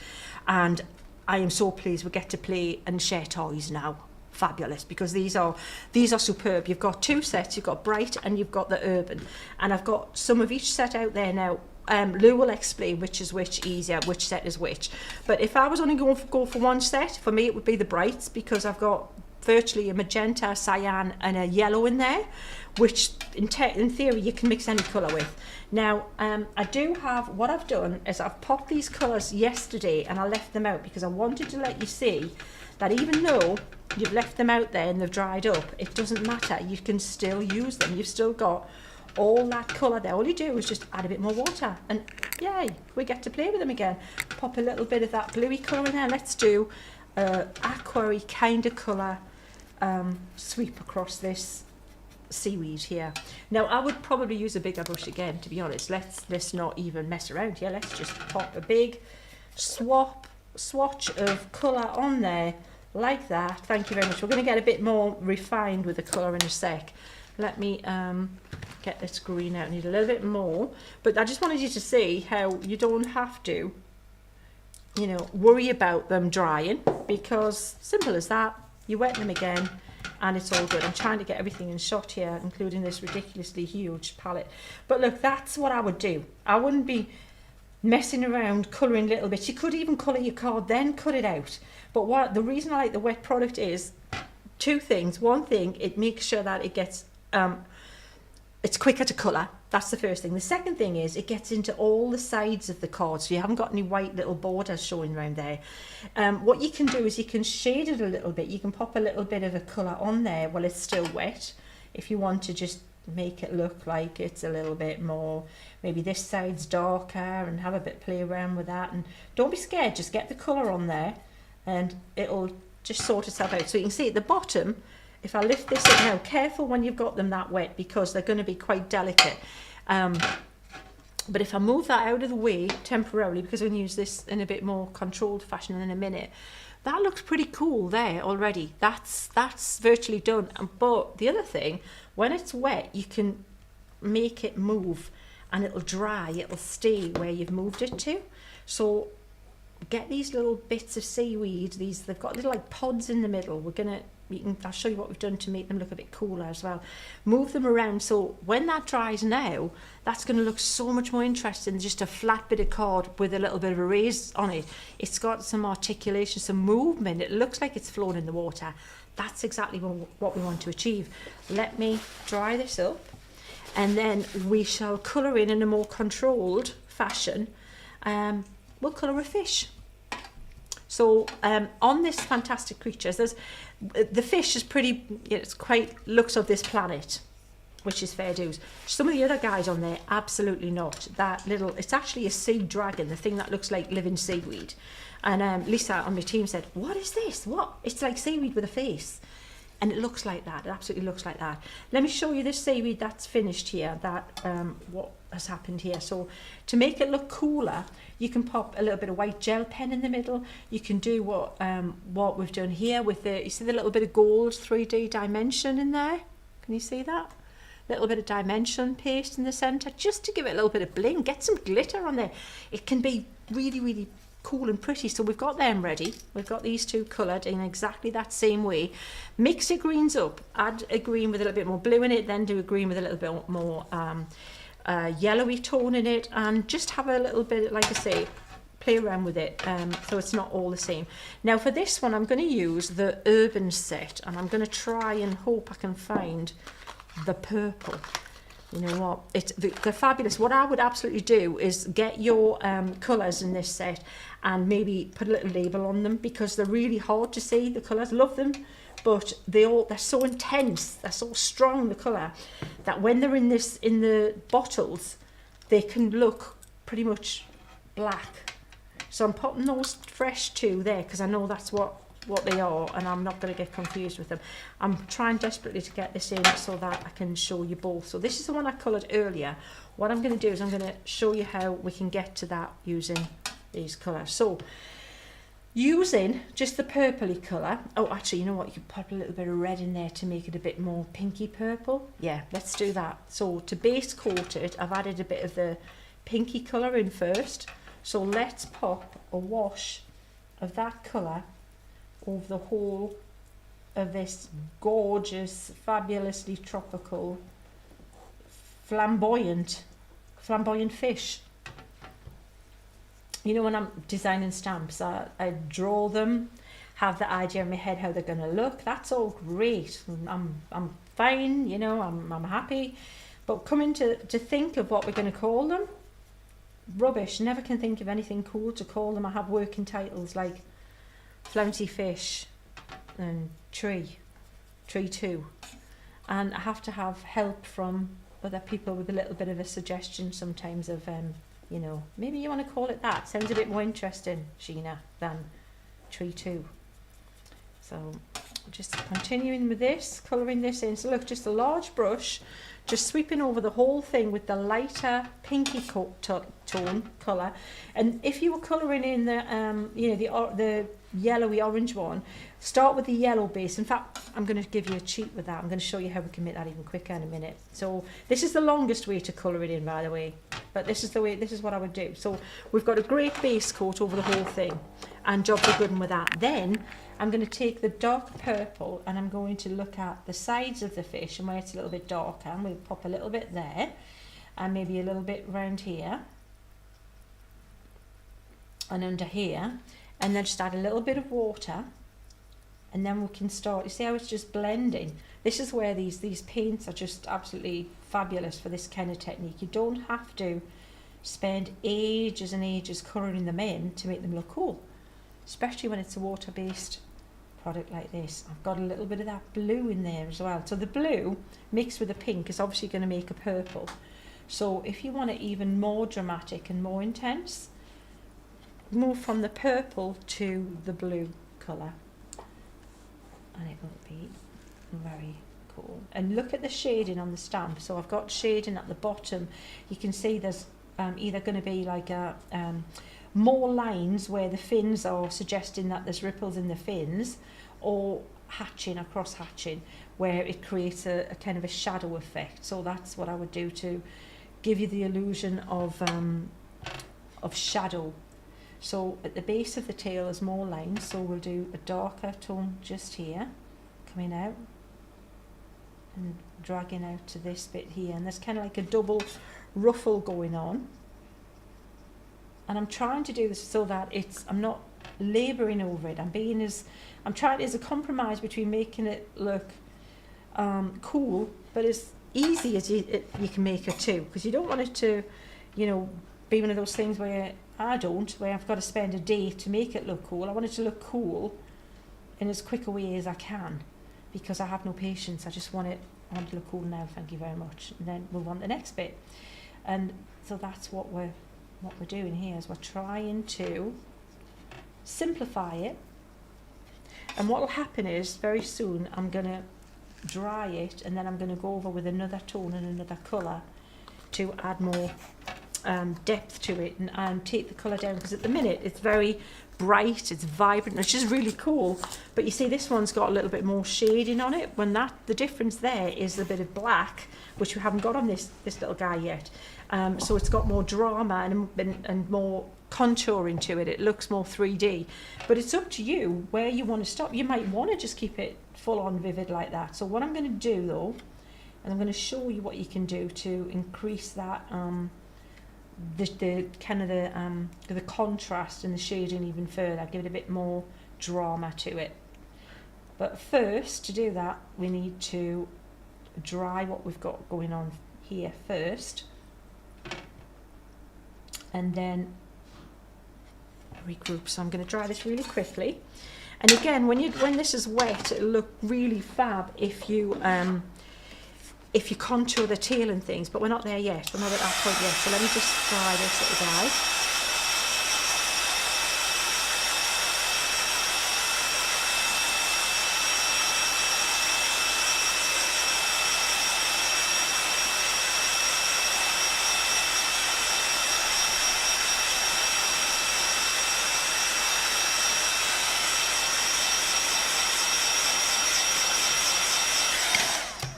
and I am so pleased we get to play and share toys now. Fabulous, because these are superb. You've got 2 sets. You've got bright and you've got the urban, and I've got some of each set out there now. Lou will explain which is which easier, which set is which. But if I was only going to go for one set, for me it would be the brights, because I've got virtually a magenta, cyan and a yellow in there, which in theory you can mix any colour with. Now I do have, what I've done is I've popped these colours yesterday and I left them out because I wanted to let you see that even though you've left them out there and they've dried up, it doesn't matter, you can still use them. You've still got all that colour there. All you do is just add a bit more water and yay, we get to play with them again. Pop a little bit of that bluey colour in there. Let's do aqua-y kind of colour sweep across this seaweed here. Now I would probably use a bigger brush again, to be honest. Let's not even mess around here. Let's just pop a big swatch of colour on there like that. Thank you very much. We're going to get a bit more refined with the colour in a sec. Let me get this green out. I need a little bit more, but I just wanted you to see how you don't have to, you know, worry about them drying, because simple as that. You wet them again and it's all good. I'm trying to get everything in shot here, including this ridiculously huge palette. But look, that's what I would do. I wouldn't be messing around colouring little bits. You could even colour your card, then cut it out. But the reason I like the wet product is 2 things. One thing, it makes sure that it gets, it's quicker to colour. That's the first thing. The second thing is it gets into all the sides of the card, so you haven't got any white little borders showing around there. What you can do is you can shade it a little bit. You can pop a little bit of a colour on there while it's still wet, if you want to just make it look like it's a little bit more, maybe this side's darker, and have a bit play around with that. And don't be scared, just get the colour on there and it'll just sort itself out. So you can see at the bottom, if I lift this up now, careful when you've got them that wet, because they're going to be quite delicate. But if I move that out of the way temporarily, because we're going to use this in a bit more controlled fashion in a minute, that looks pretty cool there already. That's virtually done. But the other thing, when it's wet, you can make it move and it'll dry, it'll stay where you've moved it to. So get these little bits of seaweed, they've got little like pods in the middle. I'll show you what we've done to make them look a bit cooler as well. Move them around, so when that dries now, that's going to look so much more interesting than just a flat bit of card with a little bit of a raise on it. It's got some articulation, some movement. It looks like it's flown in the water. That's exactly what we want to achieve. Let me dry this up, and then we shall colour in a more controlled fashion. We'll colour a fish. So on this fantastic creatures, the fish is pretty, it's quite looks of this planet, which is fair dues. Some of the other guys on there, absolutely not. It's actually a sea dragon, the thing that looks like living seaweed. And Lisa on my team said, what is this? What? It's like seaweed with a face. And it looks like that. It absolutely looks like that. Let me show you this seaweed that's finished here, what has happened here. So to make it look cooler, you can pop a little bit of white gel pen in the middle. You can do what we've done here with you see the little bit of gold 3D dimension in there? Can you see that? Little bit of dimension paste in the center, just to give it a little bit of bling. Get some glitter on there. It can be really, really cool and pretty. So we've got them ready. We've got these 2 coloured in exactly that same way. Mix your greens up. Add a green with a little bit more blue in it, then do a green with a little bit more yellowy tone in it, and just have a little bit, like I say, play around with it, so it's not all the same. Now for this one, I'm going to use the urban set, and I'm going to try and hope I can find the purple. You know what, they're fabulous. What I would absolutely do is get your colours in this set and maybe put a little label on them, because they're really hard to see, the colours. Love them, but they're so intense, they're so strong, the colour, that when they're in the bottles, they can look pretty much black. So I'm putting those fresh 2 there, because I know that's what they are, and I'm not going to get confused with them. I'm trying desperately to get this in so that I can show you both. So this is the one I coloured earlier. What I'm going to do is I'm going to show you how we can get to that using these colours. So using just the purpley colour. Oh, actually, you know what? You could put a little bit of red in there to make it a bit more pinky purple. Yeah, let's do that. So to base coat it, I've added a bit of the pinky colour in first. So let's pop a wash of that colour over the whole of this gorgeous, fabulously tropical, flamboyant fish. You know, when I'm designing stamps, I draw them, have the idea in my head how they're going to look. That's all great. I'm fine, you know, I'm happy. But coming to think of what we're going to call them, rubbish. Never can think of anything cool to call them. I have working titles like Flouncy Fish and Tree 2. And I have to have help from other people with a little bit of a suggestion sometimes of, you know, maybe you want to call it that. Sounds a bit more interesting, Sheena, than Tree 2. So just continuing with this, colouring this in. So look, just a large brush, just sweeping over the whole thing with the lighter pinky tone colour. And if you were colouring in the, you know, the yellowy orange one, start with the yellow base. In fact, I'm going to give you a cheat with that. I'm going to show you how we can make that even quicker in a minute. So this is the longest way to colour it in, by the way. But this is what I would do. So we've got a great base coat over the whole thing, and jobs are good with that. Then I'm going to take the dark purple and I'm going to look at the sides of the fish and where it's a little bit darker, and we'll pop a little bit there and maybe a little bit around here and under here, and then just add a little bit of water, and then we can start. You see how it's just blending? This is where these paints are just absolutely fabulous for this kind of technique. You don't have to spend ages and ages colouring them in to make them look cool, especially when it's a water-based product like this. I've got a little bit of that blue in there as well. So the blue mixed with the pink is obviously going to make a purple. So if you want it even more dramatic and more intense, move from the purple to the blue colour, and it will be very cool. And look at the shading on the stamp. So I've got shading at the bottom. You can see there's either going to be like a more lines where the fins are suggesting that there's ripples in the fins, or hatching or cross hatching where it creates a kind of a shadow effect. So that's what I would do to give you the illusion of shadow. So at the base of the tail there's more lines, so we'll do a darker tone just here, coming out and dragging out to this bit here, and there's kind of like a double ruffle going on. And I'm trying to do this so that I'm not labouring over it. I'm trying as a compromise between making it look cool, but as easy as you can make it too, because you don't want it to, you know, be one of those things where I've got to spend a day to make it look cool. I want it to look cool in as quick a way as I can, because I have no patience. I want it to look cool now, thank you very much, and then move on to the next bit. And so that's what we're doing here, is we're trying to simplify it. And what will happen is very soon I'm going to dry it, and then I'm going to go over with another tone and another colour to add more depth to it, and take the colour down, because at the minute it's very bright, it's vibrant, which is really cool. But you see this one's got a little bit more shading on it, when the difference there is a bit of black, which we haven't got on this little guy yet. So it's got more drama and more contouring to it. It looks more 3D, but it's up to you where you want to stop. You might want to just keep it full on vivid like that. So what I'm going to do though, and I'm going to show you what you can do to increase that the kind of the contrast and the shading even further, give it a bit more drama to it. But first, to do that, we need to dry what we've got going on here first, and then regroup. So I'm going to dry this really quickly. And again, when this is wet, it'll look really fab if you contour the tail and things, but we're not there yet. We're not at that point yet. So let me just dry this little guy.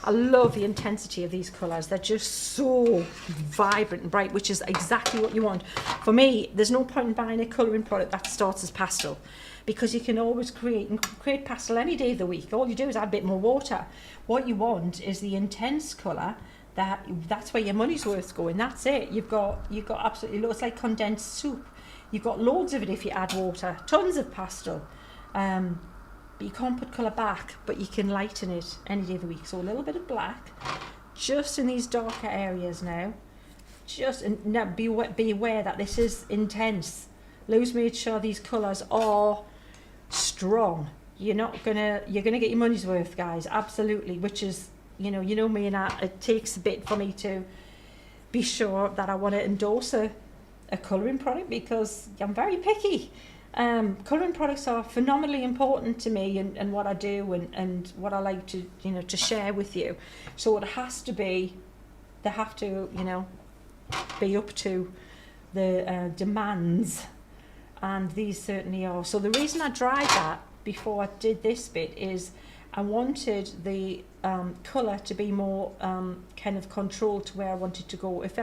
I love the intensity of these colours. They're just so vibrant and bright, which is exactly what you want. For me, there's no point in buying a colouring product that starts as pastel, because you can always create pastel any day of the week. All you do is add a bit more water. What you want is the intense colour. That's where your money's worth going. That's it. You've got absolutely loads. It's like condensed soup. You've got loads of it if you add water. Tons of pastel. But you can't put colour back, but you can lighten it any day of the week. So a little bit of black, just in these darker areas now. And now be aware that this is intense. Lou's made sure these colours are strong. You're gonna get your money's worth, guys. Absolutely. Which is, you know me, and it takes a bit for me to be sure that I want to endorse a colouring product, because I'm very picky. Colouring products are phenomenally important to me and what I do and what I like to to share with you. So they have to be up to the demands, and these certainly are. So the reason I dried that before I did this bit is I wanted the colour to be more kind of controlled to where I wanted to go. If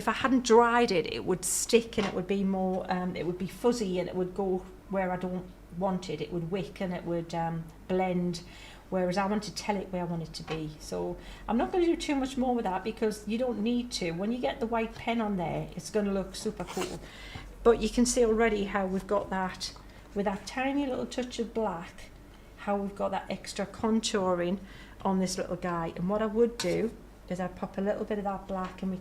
I hadn't dried it, it would stick and it would be more, it would be fuzzy and it would go where I don't want it. It would wick and it would blend, whereas I want to tell it where I want it to be. So I'm not going to do too much more with that, because you don't need to. When you get the white pen on there, it's going to look super cool. But you can see already how we've got that, with that tiny little touch of black, how we've got that extra contouring on this little guy. And what I would do is I'd pop a little bit of that black, and we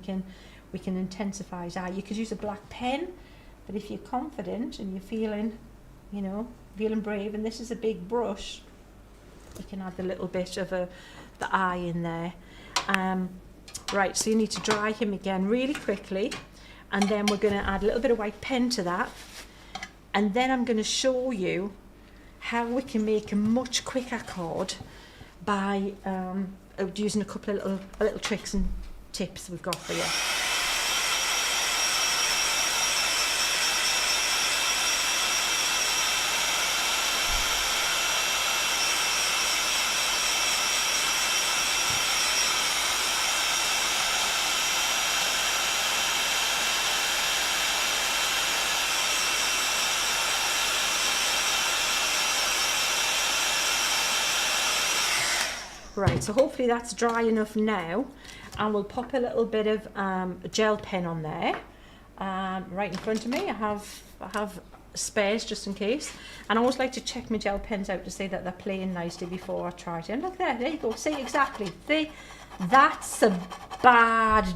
can intensify his eye. You could use a black pen, but if you're confident and you're feeling brave, and this is a big brush, you can add the little bit of the eye in there. Right, so you need to dry him again really quickly, and then we're going to add a little bit of white pen to that, and then I'm going to show you how we can make a much quicker card by using a couple of little tricks and tips we've got for you. Right, so hopefully that's dry enough now, and we'll pop a little bit of gel pen on there. Right in front of me, I have spares just in case, and I always like to check my gel pens out to see that they're playing nicely before I try it. And look there you go. See, exactly. That's a bad.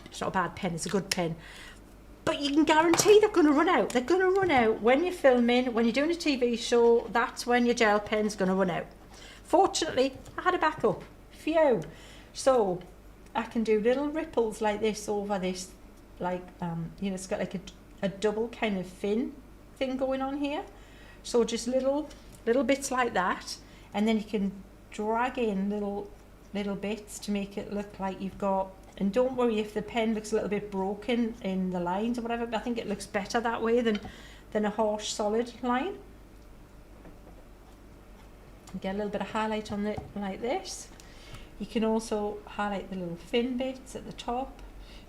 It's not a bad pen. It's a good pen. But you can guarantee they're going to run out. They're going to run out when you're filming, when you're doing a TV show. That's when your gel pen's going to run out. Fortunately, I had a backup. Phew. So I can do little ripples like this over this, like, it's got like a double kind of fin thing going on here. So just little bits like that. And then you can drag in little bits to make it look like you've got, and don't worry if the pen looks a little bit broken in the lines or whatever, but I think it looks better that way than a harsh solid line. Get a little bit of highlight on it like this. You can also highlight the little fin bits at the top,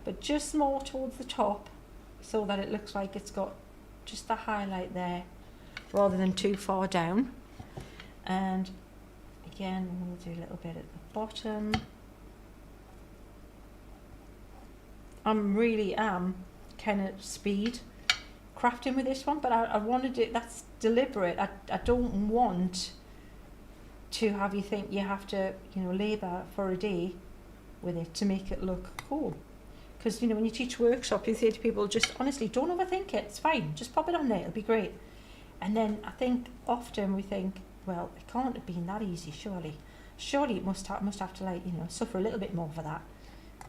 but just more towards the top, so that it looks like it's got just the highlight there rather than too far down. And again, we'll do a little bit at the bottom. Really am kind of speed crafting with this one, but I wanted it, that's deliberate. I don't want to have you think you have to labour for a day with it to make it look cool. Because when you teach workshop, you say to people, just honestly don't overthink it, it's fine, just pop it on there, it'll be great. And then I think often we think, well, it can't have been that easy, surely it must have to suffer a little bit more for that.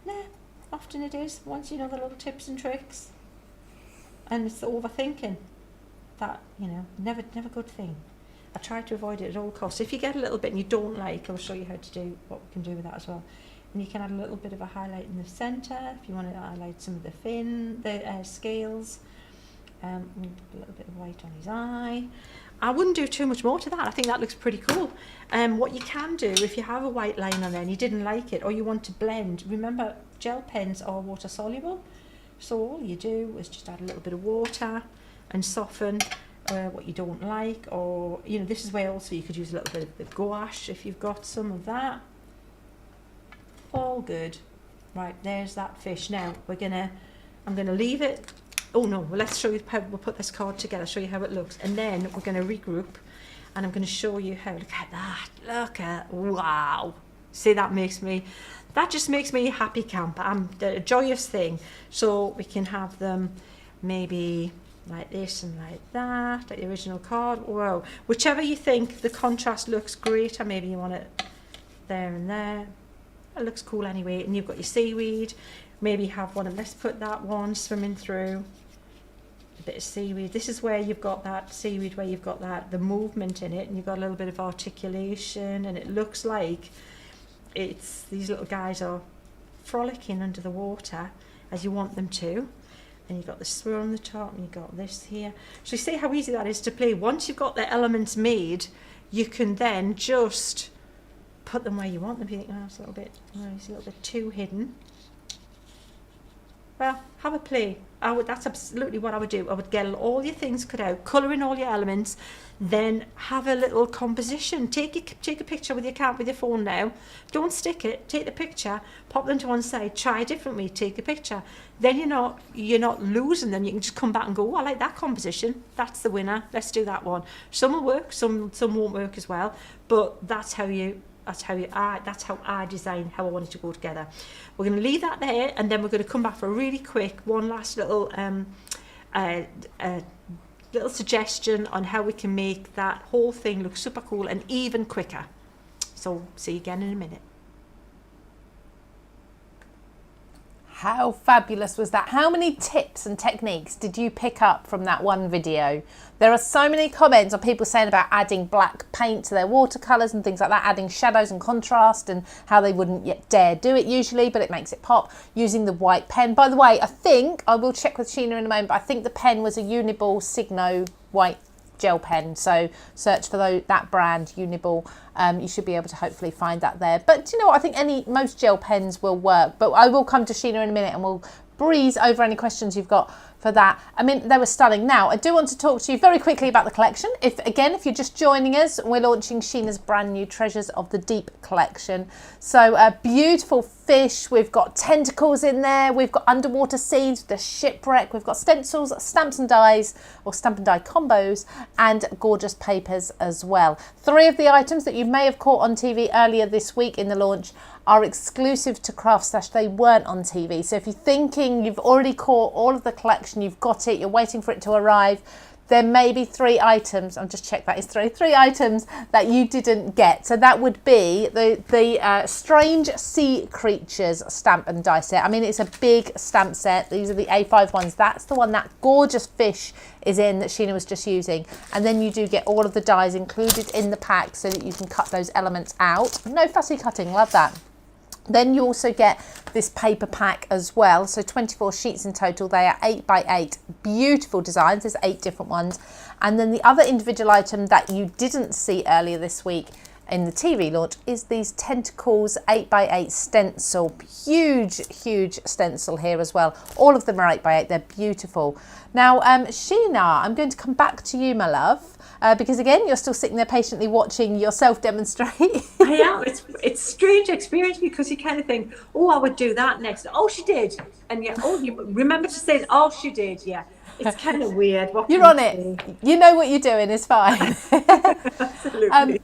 Nah, often it is, once you know the little tips and tricks. And it's the overthinking that never good thing. I try to avoid it at all costs. If you get a little bit and you don't like, I'll show you how to do what we can do with that as well. And you can add a little bit of a highlight in the centre if you want to highlight some of the scales, A little bit of white on his eye. I wouldn't do too much more to that. I think that looks pretty cool. What you can do, if you have a white line on there and you didn't like it, or you want to blend, remember gel pens are water soluble. So all you do is just add a little bit of water and soften what you don't like. Or, you know, this is where also you could use a little bit of the gouache if you've got some of that. All good. Right, there's that fish. Now I'm gonna leave it. Oh no, well, let's show you how we'll put this card together, show you how it looks, and then we're going to regroup and I'm going to show you how. Look at that, look at, wow. See, that just makes me a happy camper. I'm a joyous thing. So we can have them maybe like this and like that, like the original card. Whoa, whichever you think the contrast looks great, or maybe you want it there and there. It looks cool anyway. And you've got your seaweed. Maybe have one, and let's put that one swimming through a bit of seaweed. This is where you've got that seaweed, where you've got the movement in it, and you've got a little bit of articulation, and it looks like these little guys are frolicking under the water as you want them to. And you've got the swirl on the top, and you've got this here. So you see how easy that is to play. Once you've got the elements made, you can then just put them where you want them. You think, oh, it's a little bit too hidden. Well, have a play. That's absolutely what I would do. I would get all your things cut out, colour in all your elements, then have a little composition. Take a picture with your phone now. Don't stick it. Take the picture, pop them to one side, try a different way, take a picture. Then you're not losing them. You can just come back and go, oh, I like that composition. That's the winner. Let's do that one. Some will work, some won't work as well. But that's how I design how I want it to go together. We're going to leave that there, and then we're going to come back for a really quick one last little little suggestion on how we can make that whole thing look super cool and even quicker. So see you again in a minute. How fabulous was that? How many tips and techniques did you pick up from that one video? There are so many comments on people saying about adding black paint to their watercolours and things like that, adding shadows and contrast, and how they wouldn't yet dare do it usually, but it makes it pop, using the white pen. By the way, I will check with Sheena in a moment, but I think the pen was a Uniball Signo white gel pen, so search for that brand, Uniball. You should be able to hopefully find that there. But you know what, I think most gel pens will work, but I will come to Sheena in a minute and we'll breeze over any questions you've got for that. I mean, they were stunning. Now, I do want to talk to you very quickly about the collection. If you're just joining us, we're launching Sheena's brand new Treasures of the Deep collection. So a beautiful fish, we've got tentacles in there, we've got underwater scenes, the shipwreck, we've got stencils, stamps and dies, or stamp and die combos, and gorgeous papers as well. 3 of the items that you may have caught on TV earlier this week in the launch are exclusive to CraftStash. They weren't on TV. So if you're thinking you've already caught all of the collection, you've got it, you're waiting for it to arrive, there may be 3 items, I'll just check that is 3 items that you didn't get. So that would be the Strange Sea Creatures stamp and die set. I mean, it's a big stamp set. These are the A5 ones. That's the one that gorgeous fish is in that Sheena was just using. And then you do get all of the dies included in the pack so that you can cut those elements out. No fussy cutting, love that. Then you also get this paper pack as well. So 24 sheets in total. They are 8 by 8. Beautiful designs. There's 8 different ones. And then the other individual item that you didn't see earlier this week in the TV launch is these Tentacles 8 by 8 stencil. Huge stencil here as well. All of them are 8 by 8. They're beautiful. Now, Sheena, I'm going to come back to you, my love. Because again, you're still sitting there patiently watching yourself demonstrate. I am. It's a strange experience because you kind of think, oh, I would do that next. Oh, she did. And yeah, oh, you remember to say, oh, she did. Yeah. It's kind of weird. You're on it. You know what you're doing. It's fine. Absolutely.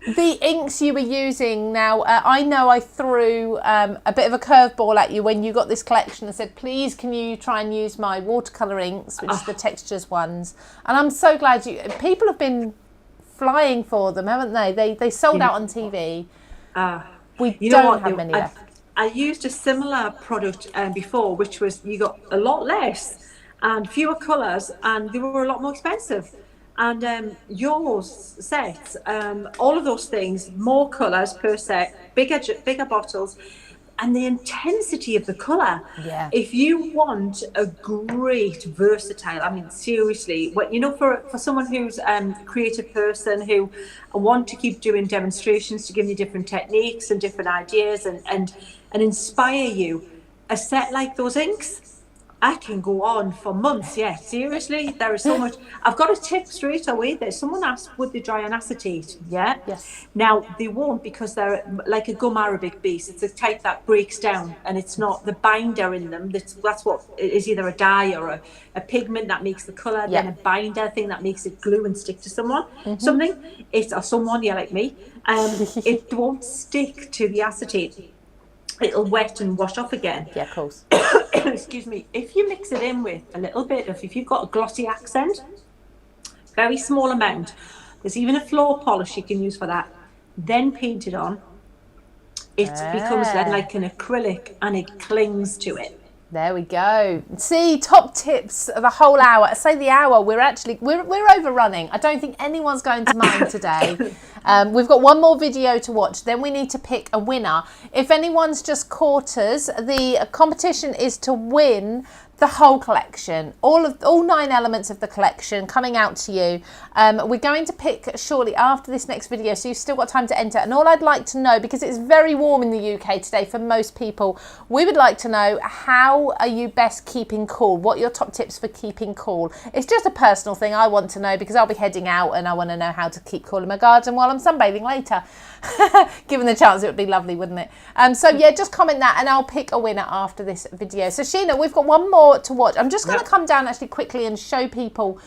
The inks you were using now, I know I threw a bit of a curveball at you when you got this collection and said, please can you try and use my watercolour inks, which is the textures ones. And I'm so glad people have been flying for them, haven't they? They sold out on TV. We don't have many left. I used a similar product before, which was you got a lot less and fewer colours, and they were a lot more expensive. And yours sets, all of those things, more colours per set, bigger bottles, and the intensity of the colour. Yeah. If you want a great versatile, I mean, seriously, what, you know, for someone who's a creative person who want to keep doing demonstrations to give you different techniques and different ideas and inspire you, a set like those inks, I can go on for months. Yeah, seriously, there is so much. I've got a tip straight away there. Someone asked, would they dry on acetate? Yeah. Yes. Now, they won't, because they're like a gum Arabic base. It's a type that breaks down, and it's not the binder in them. That's what is either a dye or a pigment that makes the colour, then a binder thing that makes it glue and stick to someone. Something. It's, or someone, yeah, like me. It won't stick to the acetate. It'll wet and wash off again. Yeah, of course. Excuse me. If you mix it in with a little bit of, if you've got a glossy accent, very small amount, there's even a floor polish you can use for that, then paint it on, it becomes then like an acrylic and it clings to it. There we go. See, top tips of the whole hour. I say the hour, we're overrunning. I don't think anyone's going to mind today. We've got one more video to watch, then we need to pick a winner. If anyone's just quarters, the competition is to win the whole collection, all 9 elements of the collection coming out to you. We're going to pick shortly after this next video, so you've still got time to enter. And all I'd like to know, because it's very warm in the UK today for most people, we would like to know, how are you best keeping cool? What are your top tips for keeping cool? It's just a personal thing I want to know, because I'll be heading out and I want to know how to keep cool in my garden while I'm sunbathing later. Given the chance, it would be lovely, wouldn't it? So yeah, just comment that and I'll pick a winner after this video. So Sheena, we've got one more to watch. I'm just going to come down actually quickly and show people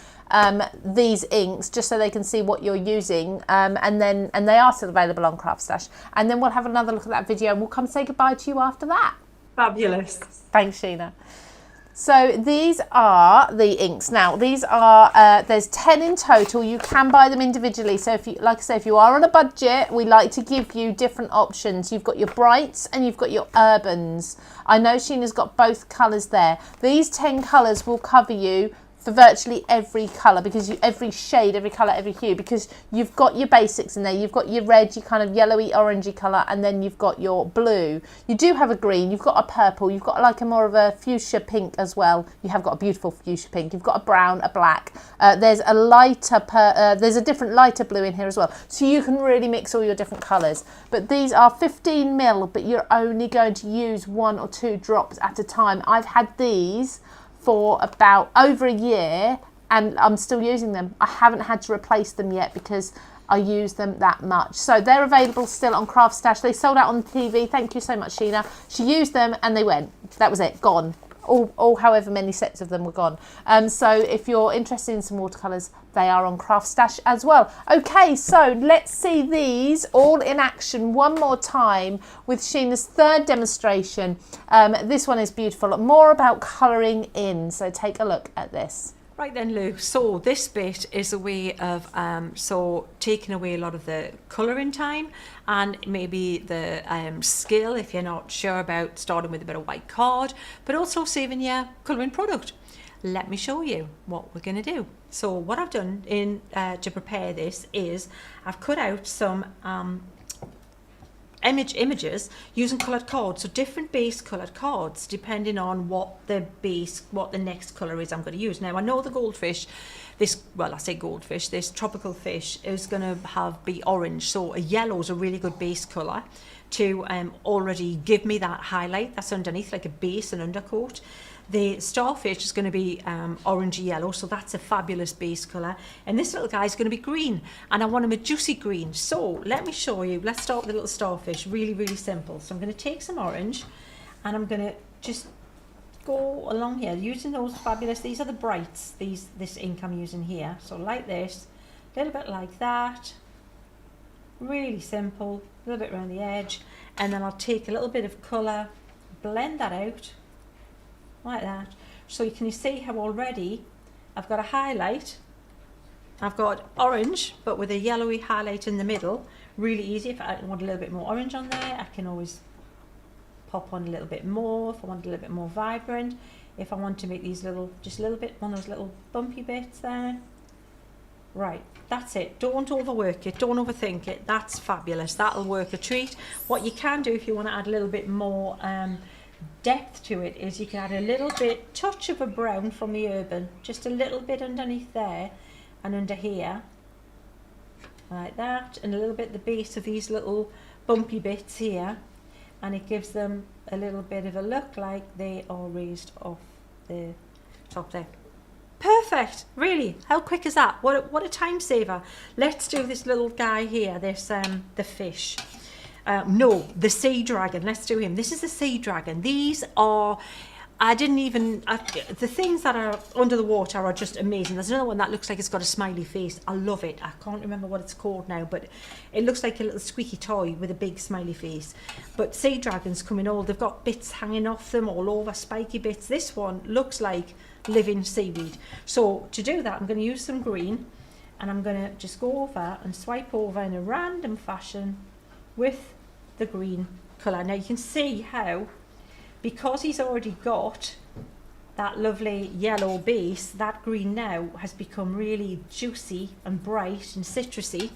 these inks, just so they can see what you're using, and they are still available on CraftStash, and then we'll have another look at that video and we'll come say goodbye to you after that. Fabulous. Thanks, Sheena. So these are the inks. Now these are, there's 10 in total. You can buy them individually. So if you, like I say, if you are on a budget, we like to give you different options. You've got your brights and you've got your urbans. I know Sheena's got both colours there. These 10 colours will cover you for virtually every colour, because every shade, every colour, every hue, because you've got your basics in there. You've got your red, your kind of yellowy, orangey colour, and then you've got your blue. You do have a green, you've got a purple, you've got like a more of a fuchsia pink as well. You have got a beautiful fuchsia pink. You've got a brown, a black. There's a lighter, there's a different lighter blue in here as well. So you can really mix all your different colours. But these are 15 ml, but you're only going to use 1 or 2 drops at a time. I've had these for about over a year and I'm still using them. I haven't had to replace them yet because I use them that much. So they're available still on CraftStash. They sold out on TV. Thank you so much, Sheena. She used them and they went. That was it, gone. All however many sets of them were gone. So if you're interested in some watercolours, they are on CraftStash as well. Okay, so let's see these all in action one more time with Sheena's 3rd demonstration. This one is beautiful, more about colouring in. So take a look at this. Right then, Lou, so this bit is a way of taking away a lot of the colouring time and maybe the skill if you're not sure about starting with a bit of white card, but also saving your colouring product. Let me show you what we're going to do. So what I've done to prepare this is I've cut out some images using coloured cards, so different base coloured cards depending on what the next colour is I'm going to use. Now I know the goldfish, this tropical fish is going to be orange, so a yellow is a really good base colour to already give me that highlight that's underneath, like a base and undercoat. The starfish is going to be orangey yellow, so that's a fabulous base colour. And this little guy is going to be green, and I want him a juicy green. So let me show you. Let's start with the little starfish. Really, really simple. So I'm going to take some orange, and I'm going to just go along here using those fabulous. These are the brights. This ink I'm using here. So like this, a little bit like that. Really simple. A little bit around the edge, and then I'll take a little bit of colour, blend that out. Like that. So you can see how already I've got a highlight. I've got orange, but with a yellowy highlight in the middle. Really easy. If I want a little bit more orange on there, I can always pop on a little bit more. If I want a little bit more vibrant. If I want to make these just a little bit, one of those little bumpy bits there. Right, that's it. Don't overwork it, don't overthink it. That's fabulous. That'll work a treat. What you can do if you want to add a little bit more depth to it is you can add a little bit, touch of a brown from the Urban, just a little bit underneath there and under here, like that, and a little bit at the base of these little bumpy bits here, and it gives them a little bit of a look like they are raised off the top there. Perfect, really. How quick is that? What a time saver. Let's do this little guy here, this the fish. No, the sea dragon. Let's do him. This is the sea dragon. These are, the things that are under the water are just amazing. There's another one that looks like it's got a smiley face. I love it. I can't remember what it's called now, but it looks like a little squeaky toy with a big smiley face. But sea dragons come in all, they've got bits hanging off them all over, spiky bits. This one looks like living seaweed. So to do that, I'm going to use some green, and I'm going to just go over and swipe over in a random fashion with the green colour. Now you can see how, because he's already got that lovely yellow base, that green now has become really juicy and bright and citrusy,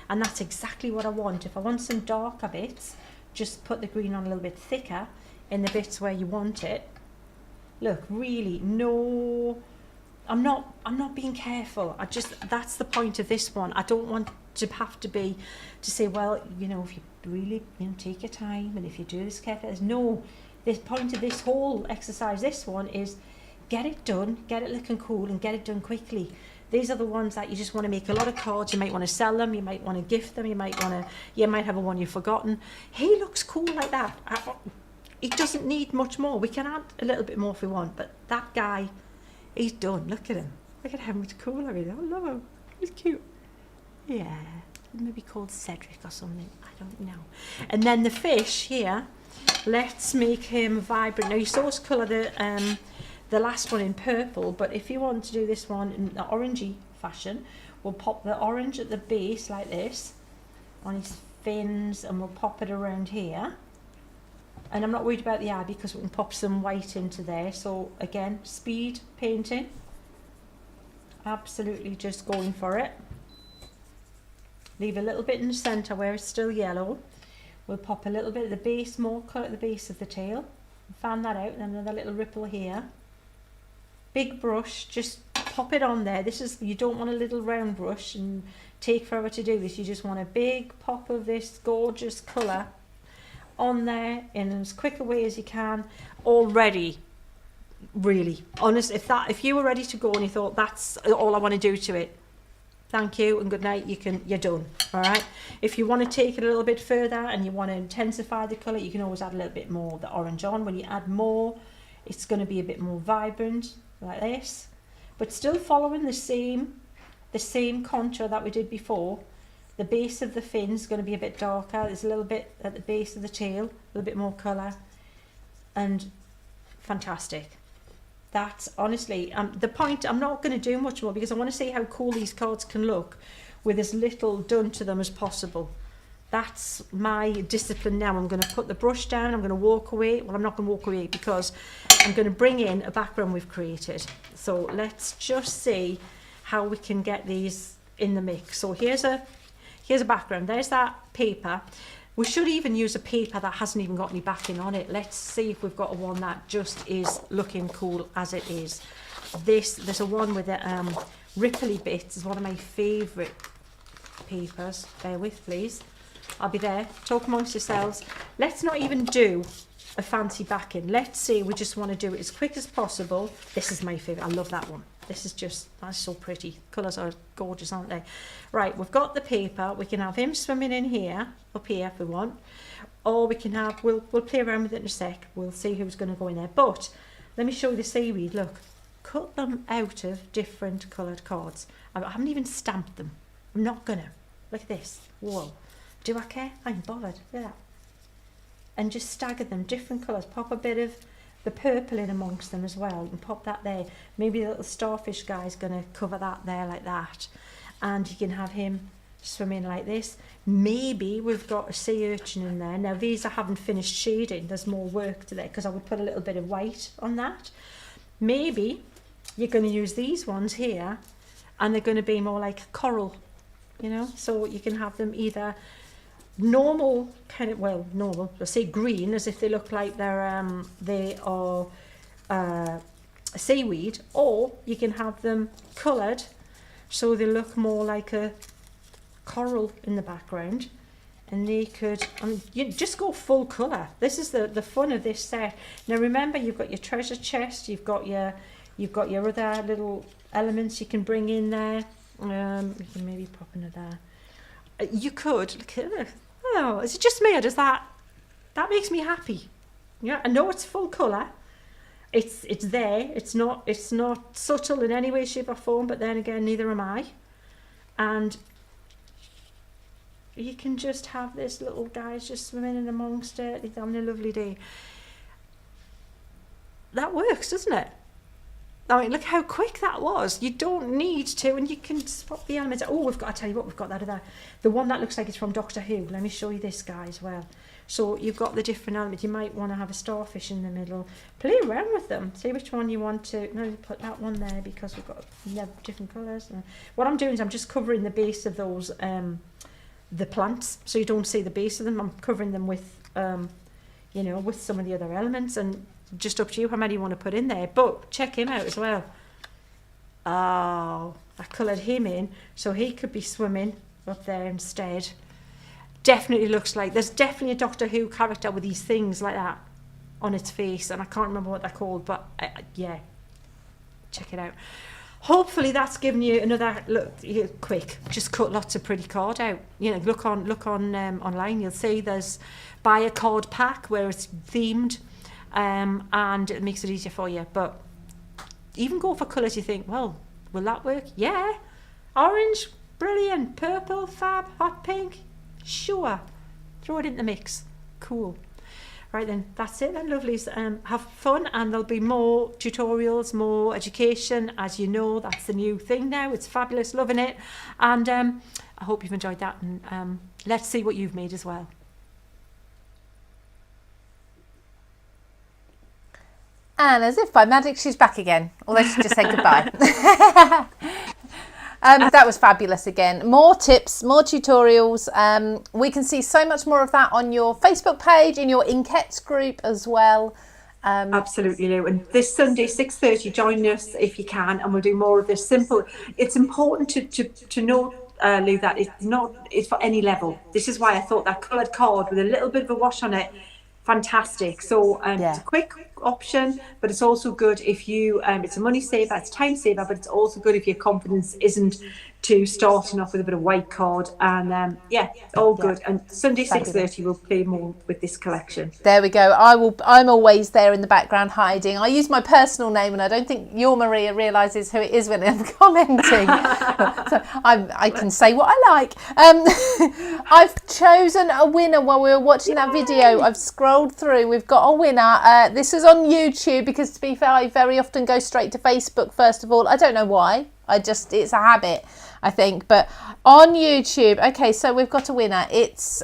and that's exactly what I want. If I want some darker bits, just put the green on a little bit thicker in the bits where you want it. Look, really, no, I'm not being careful. That's the point of this one. I don't want to have to say, well, you know, if you really, you know, take your time, and if you do this carefully, no. The point of this whole exercise, this one, is get it done, get it looking cool, and get it done quickly. These are the ones that you just want to make a lot of cards. You might want to sell them, you might want to gift them, you might have a one you've forgotten. He looks cool like that. It doesn't need much more. We can add a little bit more if we want, but that guy, he's done. Look at him. Look at how much cooler he is. I love him. He's cute. Yeah, maybe called Cedric or something. I don't know. And then the fish here, let's make him vibrant. Now you saw us colour the last one in purple, but if you want to do this one in the orangey fashion, we'll pop the orange at the base like this on his fins, and we'll pop it around here. And I'm not worried about the eye because we can pop some white into there. So again, speed painting, absolutely just going for it. Leave a little bit in the centre where it's still yellow. We'll pop a little bit at the base, more colour at the base of the tail. Fan that out, and another little ripple here. Big brush, just pop it on there. You don't want a little round brush and take forever to do this. You just want a big pop of this gorgeous colour on there in as quick a way as you can. Already, really honest, if you were ready to go and you thought that's all I want to do to it, thank you and good night, you're done. All right, if you want to take it a little bit further and you want to intensify the color, you can always add a little bit more of the orange on. When you add more, it's going to be a bit more vibrant like this, but still following the same contour that we did before. The base of the fin is going to be a bit darker. There's a little bit at the base of the tail, a little bit more colour, and fantastic. That's honestly the point. I'm not going to do much more because I want to see how cool these cards can look with as little done to them as possible. That's my discipline now. I'm going to put the brush down. I'm going to walk away. Well, I'm not going to walk away because I'm going to bring in a background we've created. So let's just see how we can get these in the mix. So here's a background. There's that paper. We should even use a paper that hasn't even got any backing on it. Let's see if we've got a one that just is looking cool as it is. There's a one with the ripply bits. It's one of my favourite papers. Bear with, please. I'll be there. Talk amongst yourselves. Let's not even do a fancy backing. Let's see. We just want to do it as quick as possible. This is my favourite. I love that one. That's so pretty. Colours are gorgeous, aren't they? Right, we've got the paper. We can have him swimming in here, up here if we want. Or we can have, we'll play around with it in a sec. We'll see who's going to go in there. But let me show you the seaweed. Look, cut them out of different coloured cards. I haven't even stamped them. I'm not going to. Look at this. Whoa. Do I care? I'm bothered. Look at that. And just stagger them, different colours. Pop a bit of the purple in amongst them as well, and pop that there. Maybe the little starfish guy's going to cover that there like that, and you can have him swimming like this. Maybe we've got a sea urchin in there. Now these I haven't finished shading, there's more work to there because I would put a little bit of white on that. Maybe you're going to use these ones here and they're going to be more like coral, you know. So you can have them either normal kind of, well, normal, let's say green, as if they look like they are seaweed, or you can have them coloured so they look more like a coral in the background. And they could, you just go full colour. This is the fun of this set. Now remember, you've got your treasure chest, you've got your other little elements you can bring in there. You can maybe pop into there. You could, oh, is it just me, or does that makes me happy? Yeah, I know it's full colour. It's there. It's not subtle in any way, shape or form, but then again, neither am I. And you can just have this little guys just swimming in amongst it. He's having a lovely day. That works, doesn't it? I mean, look how quick that was. You don't need to, and you can swap the elements. Oh, I'll tell you what, we've got that other. The one that looks like it's from Doctor Who. Let me show you this guy as well. So you've got the different elements. You might want to have a starfish in the middle. Play around with them. See which one you want to. No, put that one there because we've got different colours. What I'm doing is I'm just covering the base of those the plants, so you don't see the base of them. I'm covering them with with some of the other elements, and just up to you how many you want to put in there. But check him out as well. Oh, I coloured him in so he could be swimming up there instead. Definitely looks like there's definitely a Doctor Who character with these things like that on its face, and I can't remember what they're called, but yeah, check it out. Hopefully that's given you another look. Quick, just cut lots of pretty card out. You know, look on online. You'll see there's buy a card pack where it's themed, and it makes it easier for you. But even go for colours you think, well, will that work? Yeah, orange, brilliant. Purple, fab. Hot pink, sure. Throw it in the mix. Cool. Right then, that's it then, lovelies. Have fun, and there'll be more tutorials, more education. As you know, that's the new thing now. It's fabulous, loving it. And I hope you've enjoyed that, and let's see what you've made as well. And as if by magic, she's back again. Although she just said goodbye. That was fabulous again. More tips, more tutorials. We can see so much more of that on your Facebook page, in your Inkets group as well. Absolutely, Lou. And this Sunday, 6:30, join us if you can, and we'll do more of this simple. It's important to know, Lou, that it's for any level. This is why I thought that coloured card with a little bit of a wash on it, fantastic. So it's a quick option, but it's also good if you it's a money saver, it's time saver, but it's also good if your confidence isn't to starting off with a bit of white card. And all good. And Sunday 6:30 we'll play more with this collection. There we go. I'm always there in the background hiding. I use my personal name, and I don't think your Maria realizes who it is when I'm commenting. So I can say what I like. I've chosen a winner while we were watching that video. I've scrolled through. We've got a winner. This is on YouTube, because to be fair, I very often go straight to Facebook first of all. I don't know why. It's a habit, I think. But on YouTube, okay, so we've got a winner. It's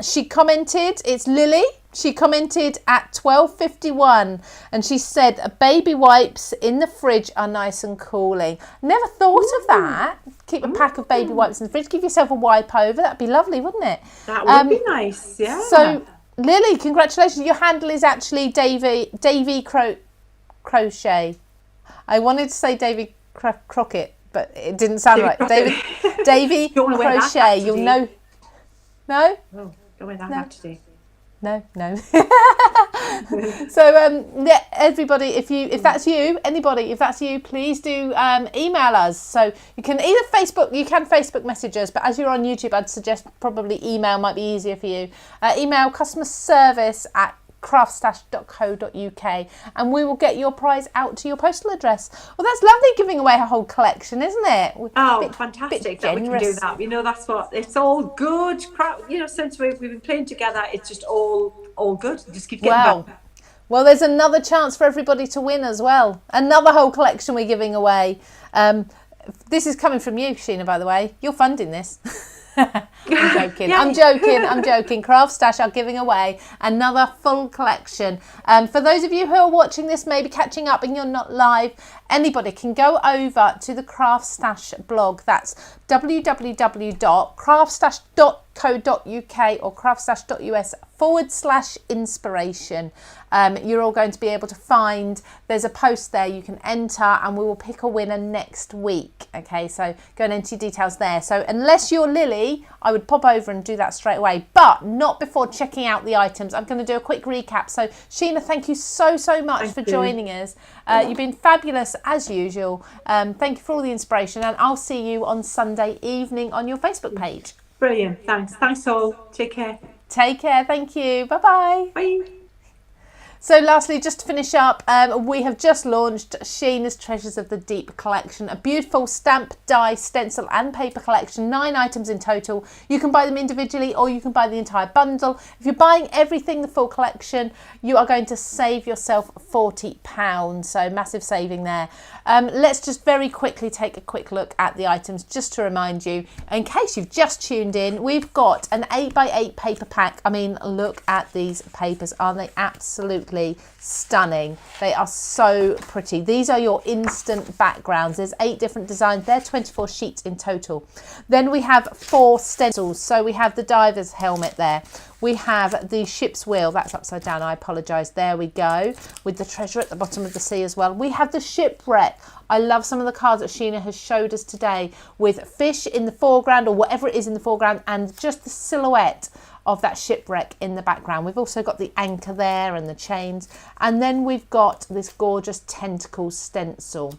she commented, it's Lily. She commented at 12:51, and she said baby wipes in the fridge are nice and cooling. Never thought of that. Keep a pack of baby wipes in the fridge. Give yourself a wipe over. That'd be lovely, wouldn't it? That would be nice. Yeah. So Lily, congratulations. Your handle is actually Davy Crochet. I wanted to say Davy Crockett, but it didn't sound right. Davy Crochet. You'll know. No? Oh, don't wear that hat today. No. So everybody, if that's you, anybody, if that's you, please do email us. So you can either Facebook message us, but as you're on YouTube, I'd suggest probably email might be easier for you. Email customer service at craftstash.co.uk, and we will get your prize out to your postal address. Well, that's lovely, giving away a whole collection, isn't it? Fantastic that we can do that. You know, that's what it's all good. You know, since we've been playing together, it's just all good. Just keep getting better. Well, there's another chance for everybody to win as well. Another whole collection we're giving away. This is coming from you, Sheena, by the way. You're funding this. I'm joking. Yeah. I'm joking. CraftStash are giving away another full collection. For those of you who are watching this, maybe catching up and you're not live, anybody can go over to the CraftStash blog. That's www.craftstash.co.uk or craftstash.us/inspiration. You're all going to be able to find, there's a post there you can enter, and we will pick a winner next week. Okay, so go and enter your details there. So unless you're Lily, I would pop over and do that straight away, but not before checking out the items. I'm going to do a quick recap. So Sheena, thank you so much for joining us. You've been fabulous as usual. Thank you for all the inspiration, and I'll see you on Sunday evening on your Facebook page. Brilliant. Thanks all. Take care. Take care. Thank you. Bye-bye. Bye. So lastly, just to finish up, we have just launched Sheena's Treasures of the Deep collection, a beautiful stamp, die, stencil and paper collection, 9 items in total. You can buy them individually or you can buy the entire bundle. If you're buying everything, the full collection, you are going to save yourself £40, so massive saving there. Let's just very quickly take a quick look at the items just to remind you, in case you've just tuned in, we've got an 8x8 paper pack. I mean, look at these papers. Aren't they absolutely stunning? They are so pretty. These are your instant backgrounds. There's 8 different designs. They're 24 sheets in total. Then we have 4 stencils. So we have the diver's helmet there. We have the ship's wheel. That's upside down. I apologise. There we go. With the treasure at the bottom of the sea as well. We have the shipwreck. I love some of the cards that Sheena has showed us today with fish in the foreground or whatever it is in the foreground and just the silhouette of that shipwreck in the background. We've also got the anchor there and the chains. And then we've got this gorgeous tentacle stencil.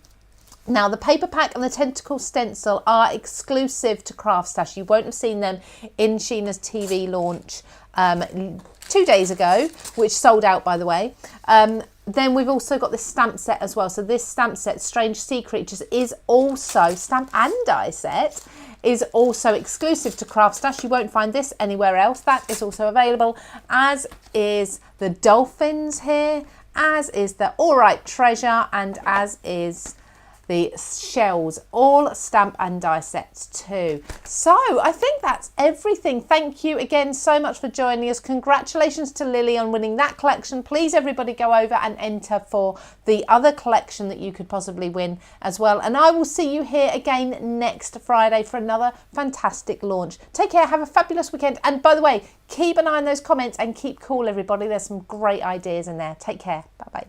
Now, the paper pack and the tentacle stencil are exclusive to CraftStash. You won't have seen them in Sheena's TV launch 2 days ago, which sold out, by the way. Then we've also got this stamp set as well. So this stamp set, Strange Sea Creatures, is also, stamp and die set, is also exclusive to CraftStash. You won't find this anywhere else. That is also available, as is the dolphins here, as is the All Right Treasure, and as is the shells, all stamp and die sets too. So I think that's everything. Thank you again so much for joining us. Congratulations to Lily on winning that collection. Please everybody go over and enter for the other collection that you could possibly win as well. And I will see you here again next Friday for another fantastic launch. Take care, have a fabulous weekend. And by the way, keep an eye on those comments and keep cool everybody. There's some great ideas in there. Take care. Bye bye.